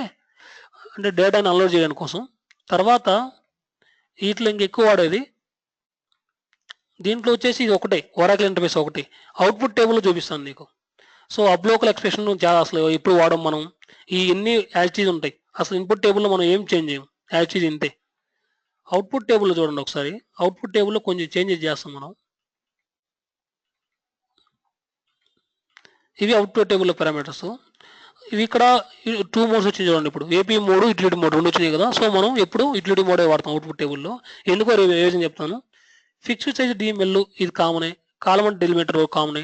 అంటే డేటాని అన్లోడ్ చేయడానికి కోసం. తర్వాత వీటిలో ఇంకెక్కువ వాడేది దీంట్లో వచ్చేసి ఇది ఒకటే, ఒరాకిల్ ఇంటర్ఫేస్ ఒకటి. అవుట్పుట్ టేబుల్లో చూపిస్తాను నీకు. సో అబ్లోకల్ ఎక్స్ప్రెషన్ చాలా అసలు ఎప్పుడు వాడడం మనం. ఈ ఎన్ని యాజ్ ఈజ్ ఉంటాయి, అసలు ఇన్పుట్ టేబుల్లో మనం ఏం చేంజ్ చేయము, యాజ్ ఈజ్ ఇంతే. అవుట్పుట్ టేబుల్లో చూడండి ఒకసారి, అవుట్పుట్ టేబుల్లో కొంచెం చేంజెస్ చేస్తాం మనం. ఇవి అవుట్పుట్ టేబుల్లో పారామీటర్స్. ఇవి ఇక్కడ 2 మోడ్స్ వచ్చింది చూడండి. ఇప్పుడు ఏపీ మోడ్ యూటిలిటీ మోడ్ రెండు వచ్చినాయి కదా. సో మనం ఎప్పుడు యూటిలిటీ మోడే వాడతాం అవుట్పుట్ టేబుల్లో. ఎందుకో రీజన్ చెప్తాను. ఫిక్స్డ్ సైజ్ డిఎంఎల్ ఇది కామనే, కాలమ్ డెలిమిటర్ కామనే.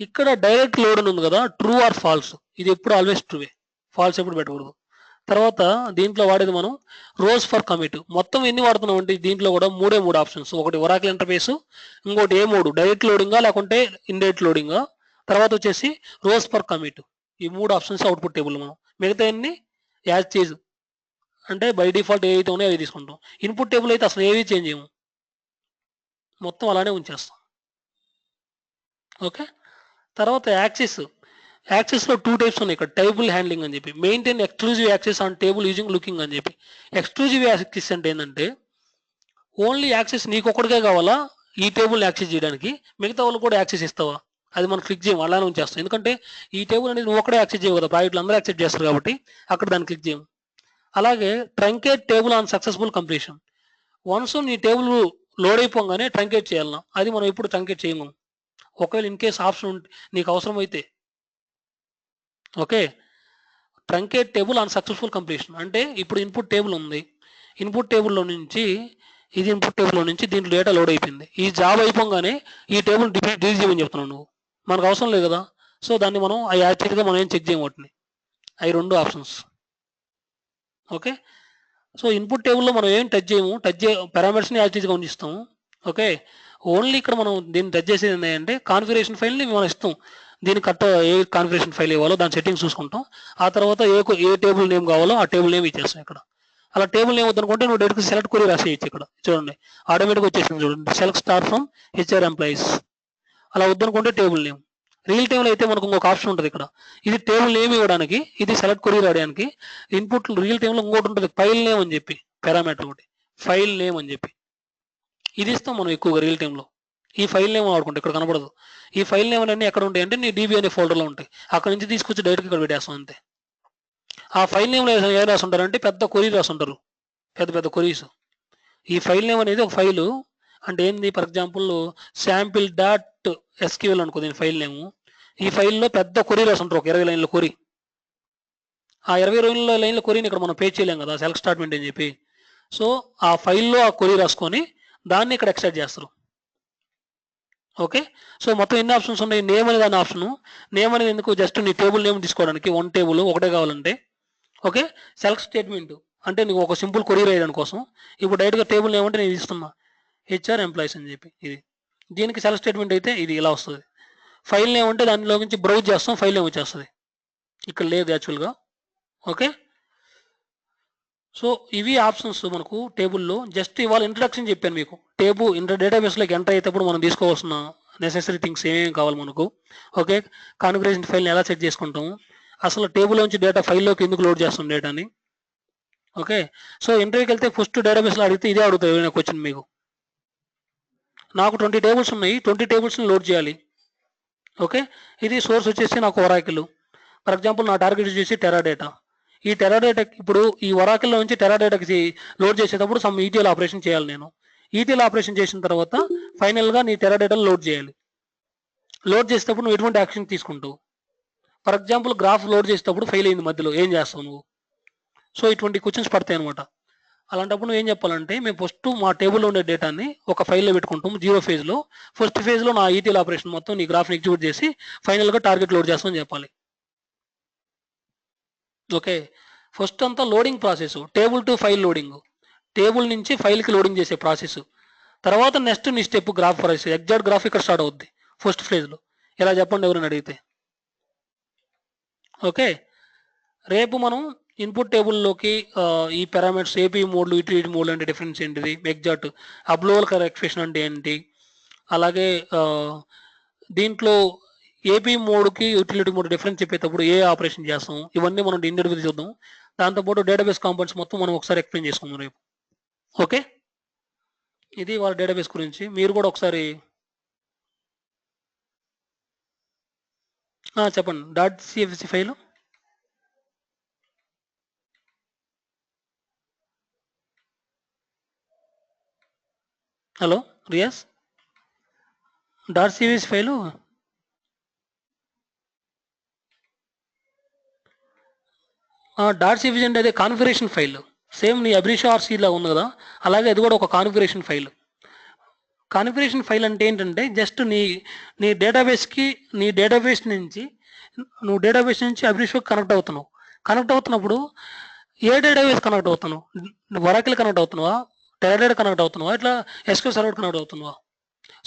ఇక్కడ డైరెక్ట్ లోడ్ ఉంది కదా, ట్రూ ఆర్ ఫాల్స్, ఇది ఎప్పుడు ఆల్వేస్ ట్రూవే, ఫాల్స్ ఎప్పుడు పెట్టకూడదు. తర్వాత దీంట్లో వాడేది మనం రోస్ ఫర్ కమిట్. మొత్తం ఎన్ని వాడుతున్నాం అంటే దీంట్లో కూడా మూడే ఆప్షన్స్. ఒకటి ఒరాకిల్ ఇంటర్ఫేస్, ఇంకోటి ఏ మోడ్ డైరెక్ట్ లోడింగా లేకుంటే ఇండైరెక్ట్ లోడింగా, తర్వాత వచ్చేసి రోస్ ఫర్ కమిట్. ఈ 3 ఆప్షన్స్ అవుట్పుట్ టేబుల్. మనం మిగతా అన్ని యాజ్ చేజ్ అంటే బై డిఫాల్ట్ ఏవైతే ఉన్నాయో అవి తీసుకుంటాం. ఇన్పుట్ టేబుల్ అయితే అసలు ఏవి చేంజ్ చేయము, మొత్తం అలానే ఉంచేస్తాం. ఓకే, తర్వాత యాక్సెస్లో 2 టైప్స్ ఉన్నాయి ఇక్కడ. టేబుల్ హ్యాండ్లింగ్ అని చెప్పి, maintain exclusive access on table using looking అని చెప్పి. ఎక్స్క్లూజివ్ యాక్సెస్ అంటే ఏంటంటే ఓన్లీ యాక్సెస్ నీకు ఒక్కడికే కావాలా ఈ టేబుల్ని యాక్సెస్ చేయడానికి, మిగతా వాళ్ళు కూడా యాక్సెస్ ఇస్తావా, అది మనం క్లిక్ చేయము, అలానే ఉంచేస్తాం. ఎందుకంటే ఈ టేబుల్ అనేది నువ్వు ఒక్కడే యాక్సెస్ చేయవు కదా, ప్రాజెక్టులు అందరూ యాక్సెస్ చేస్తారు కాబట్టి అక్కడ దాన్ని క్లిక్ చేయము. అలాగే truncate table on successful completion. Once నీ టేబుల్ లోడ్ అయిపోగానే ట్రంకేట్ చేయాలన్నా, అది మనం ఎప్పుడు ట్రంకేట్ చేయము. ఒకవేళ ఇన్ కేస్ ఆప్షన్ ఉంటే నీకు అవసరం అయితే. Okay, truncate table on successful completion అంటే ఇప్పుడు ఇన్పుట్ టేబుల్ ఉంది, ఇన్పుట్ టేబుల్లో నుంచి ఇది ఇన్పుట్ టేబుల్లో నుంచి దీంట్లో డేటా లోడ్ అయిపోయింది. ఈ జాబ్ అయిపోగానే ఈ టేబుల్ డిలీట్ చేయమని చెప్తున్నావు నువ్వు, మనకు అవసరం లేదు కదా. సో దాన్ని మనం ఆ యాక్చువల్గా మనం ఏం చెక్ చేయము వాటిని. అవి 2 ఆప్షన్స్. ఓకే, సో ఇన్పుట్ టేబుల్లో మనం ఏం టచ్ చేయము, పారామీటర్స్ని యాక్చువల్గా ఉంచిస్తాము. ఓకే, ఓన్లీ ఇక్కడ మనం దీన్ని టచ్ చేసేది ఏంటంటే కాన్ఫిగరేషన్ ఫైల్ని మనం ఇస్తాం. దీనికి ఏ కాన్ఫిగరేషన్ ఫైల్ ఇవ్వాలో దాని సెట్టింగ్స్ చూసుకుంటాం. ఆ తర్వాత ఏ టేబుల్ నేమ్ కావాలో ఆ టేబుల్ నేమ్ ఇచ్చేస్తాం ఇక్కడ. అలా టేబుల్ నేమ్ వద్దనుకుంటే నువ్వు డైరెక్ట్గా సెలెక్ట్ కొరి రాసేయచ్చు. ఇక్కడ చూడండి ఆటోమేటిక్గా వచ్చేసింది చూడండి, select star from HR employees. అలా వద్దనుకుంటే టేబుల్ నేమ్. రియల్ టైంలో అయితే మనకు ఇంకొక ఆప్షన్ ఉంటుంది ఇక్కడ, ఇది టేబుల్ నేమ్ ఇవ్వడానికి, ఇది సెలెక్ట్ కొరి రాయడానికి. ఇన్పుట్ రియల్ టైంలో ఇంకోటి ఉంటుంది ఫైల్ నేమ్ అని చెప్పి, పారామీటర్ ఒకటి ఫైల్ నేమ్ అని చెప్పి, ఇది ఇస్తాం మనం ఎక్కువగా రియల్ టైంలో. ఈ ఫైల్ నేమ్ వాడుకుంటే ఇక్కడ కనబడదు. ఈ ఫైల్ నేమ్ అన్నీ ఎక్కడ ఉంటాయి అంటే నీ డీబీ అనే ఫోల్డర్లో ఉంటాయి, అక్కడ నుంచి తీసుకొచ్చి డైరెక్ట్గా ఇక్కడ పెట్టేస్తాం అంతే. ఆ ఫైల్ నేమ్లో ఏం రాసుంటారంటే పెద్ద కొరీ రాసుంటారు, పెద్ద కొరీస్. ఈ ఫైల్ నేమ్ అనేది ఒక ఫైలు అంటే ఏంది, ఫర్ ఎగ్జాంపుల్ sample.sql అనుకో దీని ఫైల్ నేము. ఈ ఫైల్లో పెద్ద కొరీ రాసుంటారు, ఒక 20 లైన్ల కొరీ. ఆ 20 లైన్ల కొరీని ఇక్కడ మనం పేజ్ చేయలేం కదా సెలెక్ట్ స్టాట్మెంట్ అని చెప్పి. సో ఆ ఫైల్లో ఆ కొరీ రాసుకొని దాన్ని ఇక్కడ ఎక్స్ట్రాక్ట్ చేస్తారు. ఓకే, సో మొత్తం ఎన్ని ఆప్షన్స్ ఉన్నాయి. నేమ్ అనేది దాని ఆప్షను. నేమ్ అనేది ఎందుకు, జస్ట్ నీ టేబుల్ నేమ్ తీసుకోవడానికి, 1 టేబుల్ ఒకటే కావాలంటే. ఓకే, సెలెక్ట్ స్టేట్మెంట్ అంటే నీకు ఒక సింపుల్ కొరియర్ అయ్యడం కోసం. ఇప్పుడు డైరెక్ట్గా టేబుల్ ఏమంటే నేను ఇస్తున్నా హెచ్ఆర్ ఎంప్లాయీస్ అని చెప్పి ఇది. దీనికి సెలెక్ట్ స్టేట్మెంట్ అయితే ఇది ఇలా వస్తుంది. ఫైల్ ఏమంటే దానిలో నుంచి బ్రౌజ్ చేస్తాం, ఫైల్ ఏమి వచ్చేస్తుంది. ఇక్కడ లేదు యాక్చువల్గా. ఓకే, సో ఇవి ఆప్షన్స్ మనకు టేబుల్లో. జస్ట్ ఇవాళ ఇంట్రడక్షన్ చెప్పాను మీకు. డేటాబేస్లోకి ఎంటర్ అయ్యేటప్పుడు మనం తీసుకోవాల్సిన నెసెసరీ థింగ్స్ ఏమేమి కావాలి మనకు. ఓకే, కాన్ఫిగరేషన్ ఫైల్ని ఎలా సెట్ చేసుకుంటాము, అసలు టేబుల్లోంచి డేటా ఫైల్లోకి ఎందుకు లోడ్ చేస్తాం డేటాని. ఓకే, సో ఇంటర్వ్యూకి వెళ్తే ఫస్ట్ డేటాబేస్లో అడిగితే ఇదే అడుగుతాయి ఏమైనా క్వశ్చన్ మీకు. నాకు 20 టేబుల్స్ ఉన్నాయి, 20 టేబుల్స్ని లోడ్ చేయాలి. ఓకే, ఇది సోర్స్ వచ్చేసి నాకు ఒరాకిల్. ఫర్ ఎగ్జాంపుల్ నా టార్గెట్ వచ్చేసి టెరాడేటా. ఈ టెరాడేటా ఇప్పుడు ఈ ఒరాకిల్లో నుంచి టెరాడేటాకి లోడ్ చేసేటప్పుడు సమ్ ఈటీఎల్ ఆపరేషన్ చేయాలి నేను. ఈటీఎల్ ఆపరేషన్ చేసిన తర్వాత ఫైనల్గా నీ టెరాడేటాను లోడ్ చేయాలి. లోడ్ చేసేటప్పుడు నువ్వు ఎటువంటి యాక్షన్ తీసుకుంటావు. ఫర్ ఎగ్జాంపుల్ గ్రాఫ్ లోడ్ చేసేటప్పుడు ఫెయిల్ అయింది మధ్యలో, ఏం చేస్తావు నువ్వు. సో ఇటువంటి క్వశ్చన్స్ పడతాయి అనమాట. అలాంటప్పుడు నువ్వు ఏం చెప్పాలంటే, మేము ఫస్ట్ మా టేబుల్లో ఉండే డేటాని ఒక ఫైల్లో పెట్టుకుంటాము 0 ఫేజ్లో. ఫస్ట్ ఫేజ్లో నా ఈటీఎల్ ఆపరేషన్ మొత్తం నీ గ్రాఫ్ని ఎగ్జిక్యూట్ చేసి ఫైనల్గా టార్గెట్ లోడ్ చేస్తామని చెప్పాలి. ఓకే, ఫస్ట్ అంతా loading process, table to file loading, table నుంచి ఫైల్కి లోడింగ్ చేసే ప్రాసెస్. తర్వాత నెక్స్ట్ నీ step graph process. Exact graph ఇక్కడ స్టార్ట్ అవుద్ది ఫస్ట్ ఫేజ్లో. ఇలా చెప్పండి ఎవరైనా అడిగితే. ఓకే, రేపు మనం ఇన్పుట్ టేబుల్లోకి ఈ పారామీటర్స్ ఏపీ మోడ్లు యూటిలిటీ మోడ్లు అంటే డిఫరెన్స్ ఏంటిది, ఎగ్జాక్ట్ అబ్లోవల్ ఎక్స్ప్రెషన్ అంటే ఏంటి, అలాగే దీంట్లో ఏపీ మోడ్కి యూటిలిటీ మోడ్ డిఫరెన్స్ చెప్పేటప్పుడు ఏ ఆపరేషన్ చేస్తాం, ఇవన్నీ మనం ఇండివిజువల్ చూద్దాం. దాంతోపాటు డేటాబేస్ కాంపోనెంట్స్ మొత్తం మనం ఒకసారి ఎక్స్ప్లెయిన్ చేసుకుందాం రేపు. ఓకే, ఇది వాళ్ళ డేటాబేస్ గురించి. మీరు కూడా ఒకసారి చెప్పండి. .cfc file hello Riyas, .cfc file .cfc అంటే అదే కాన్ఫిగరేషన్ ఫైల్. సేమ్ నీ అబ్రిషా ఆర్సీలా ఉంది కదా, అలాగే అది కూడా ఒక కాన్ఫిగరేషన్ ఫైల్. కాన్ఫిగరేషన్ ఫైల్ అంటే ఏంటంటే జస్ట్ నీ డేటాబేస్కి, నీ డేటాబేస్ నుంచి నువ్వు డేటాబేస్ నుంచి అబ్రిషాకి కనెక్ట్ అవుతున్నావు. కనెక్ట్ అవుతున్నప్పుడు ఏ డేటాబేస్ కనెక్ట్ అవుతున్నావు, ఒరాకిల్ కనెక్ట్ అవుతున్నావా, టెరాడేటా కనెక్ట్ అవుతున్నావా, ఇట్లా ఎస్క్యూఎల్ సర్వర్ కనెక్ట్ అవుతున్నావా.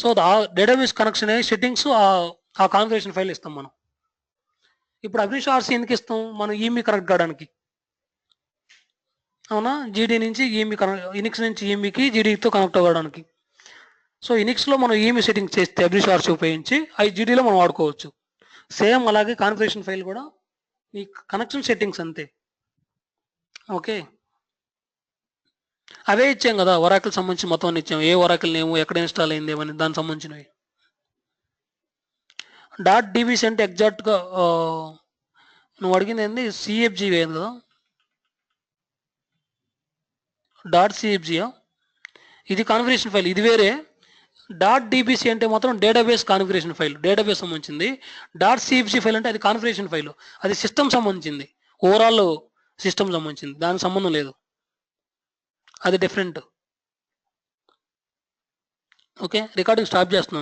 సో ఆ డేటాబేస్ కనెక్షన్ అయ్యే సెట్టింగ్స్ ఆ కాన్ఫిగరేషన్ ఫైల్ ఇస్తాం మనం. ఇప్పుడు అబ్రిషా ఆర్సీ ఎందుకు ఇస్తాం, మనం ఈమీ కనెక్ట్ కావడానికి. అవునా, జీడీ నుంచి ఈమీ కనెక్ట్, ఇనిక్స్ నుంచి ఈమీకి జీడీతో కనెక్ట్ అవ్వడానికి. సో ఇనిక్స్లో మనం ఈమీ సెట్టింగ్ చేస్తే అబ్రిషా ఆర్సీ ఉపయోగించి అవి జీడీలో మనం వాడుకోవచ్చు. సేమ్ అలాగే కాన్ఫిగరేషన్ ఫైల్ కూడా ఈ కనెక్షన్ సెట్టింగ్స్ అంతే. ఓకే, అవే ఇచ్చాం కదా ఒరాకిల్ సంబంధించి మొత్తం అన్ని ఇచ్చాం. ఏ ఒరాకిల్ నేము, ఎక్కడ ఇన్స్టాల్ అయింది, ఏమని దానికి సంబంధించినవి. .dbc అంటే ఎగ్జాక్ట్గా నువ్వు అడిగింది ఏంది, సిఎఫ్జీ వేయదు కదా. .cfgయా, ఇది కాన్ఫిగరేషన్ ఫైల్, ఇది వేరే. .dbc అంటే మాత్రం డేటాబేస్ కాన్ఫిగరేషన్ ఫైల్, డేటాబేస్ సంబంధించింది. .cfg ఫైల్ అంటే అది కాన్ఫిగరేషన్ ఫైల్, అది సిస్టమ్ సంబంధించింది, ఓవరాల్ సిస్టమ్ సంబంధించింది, దానికి సంబంధం లేదు, అది డిఫరెంట్. ఓకే, రికార్డింగ్ స్టాప్ చేస్తున్నాను.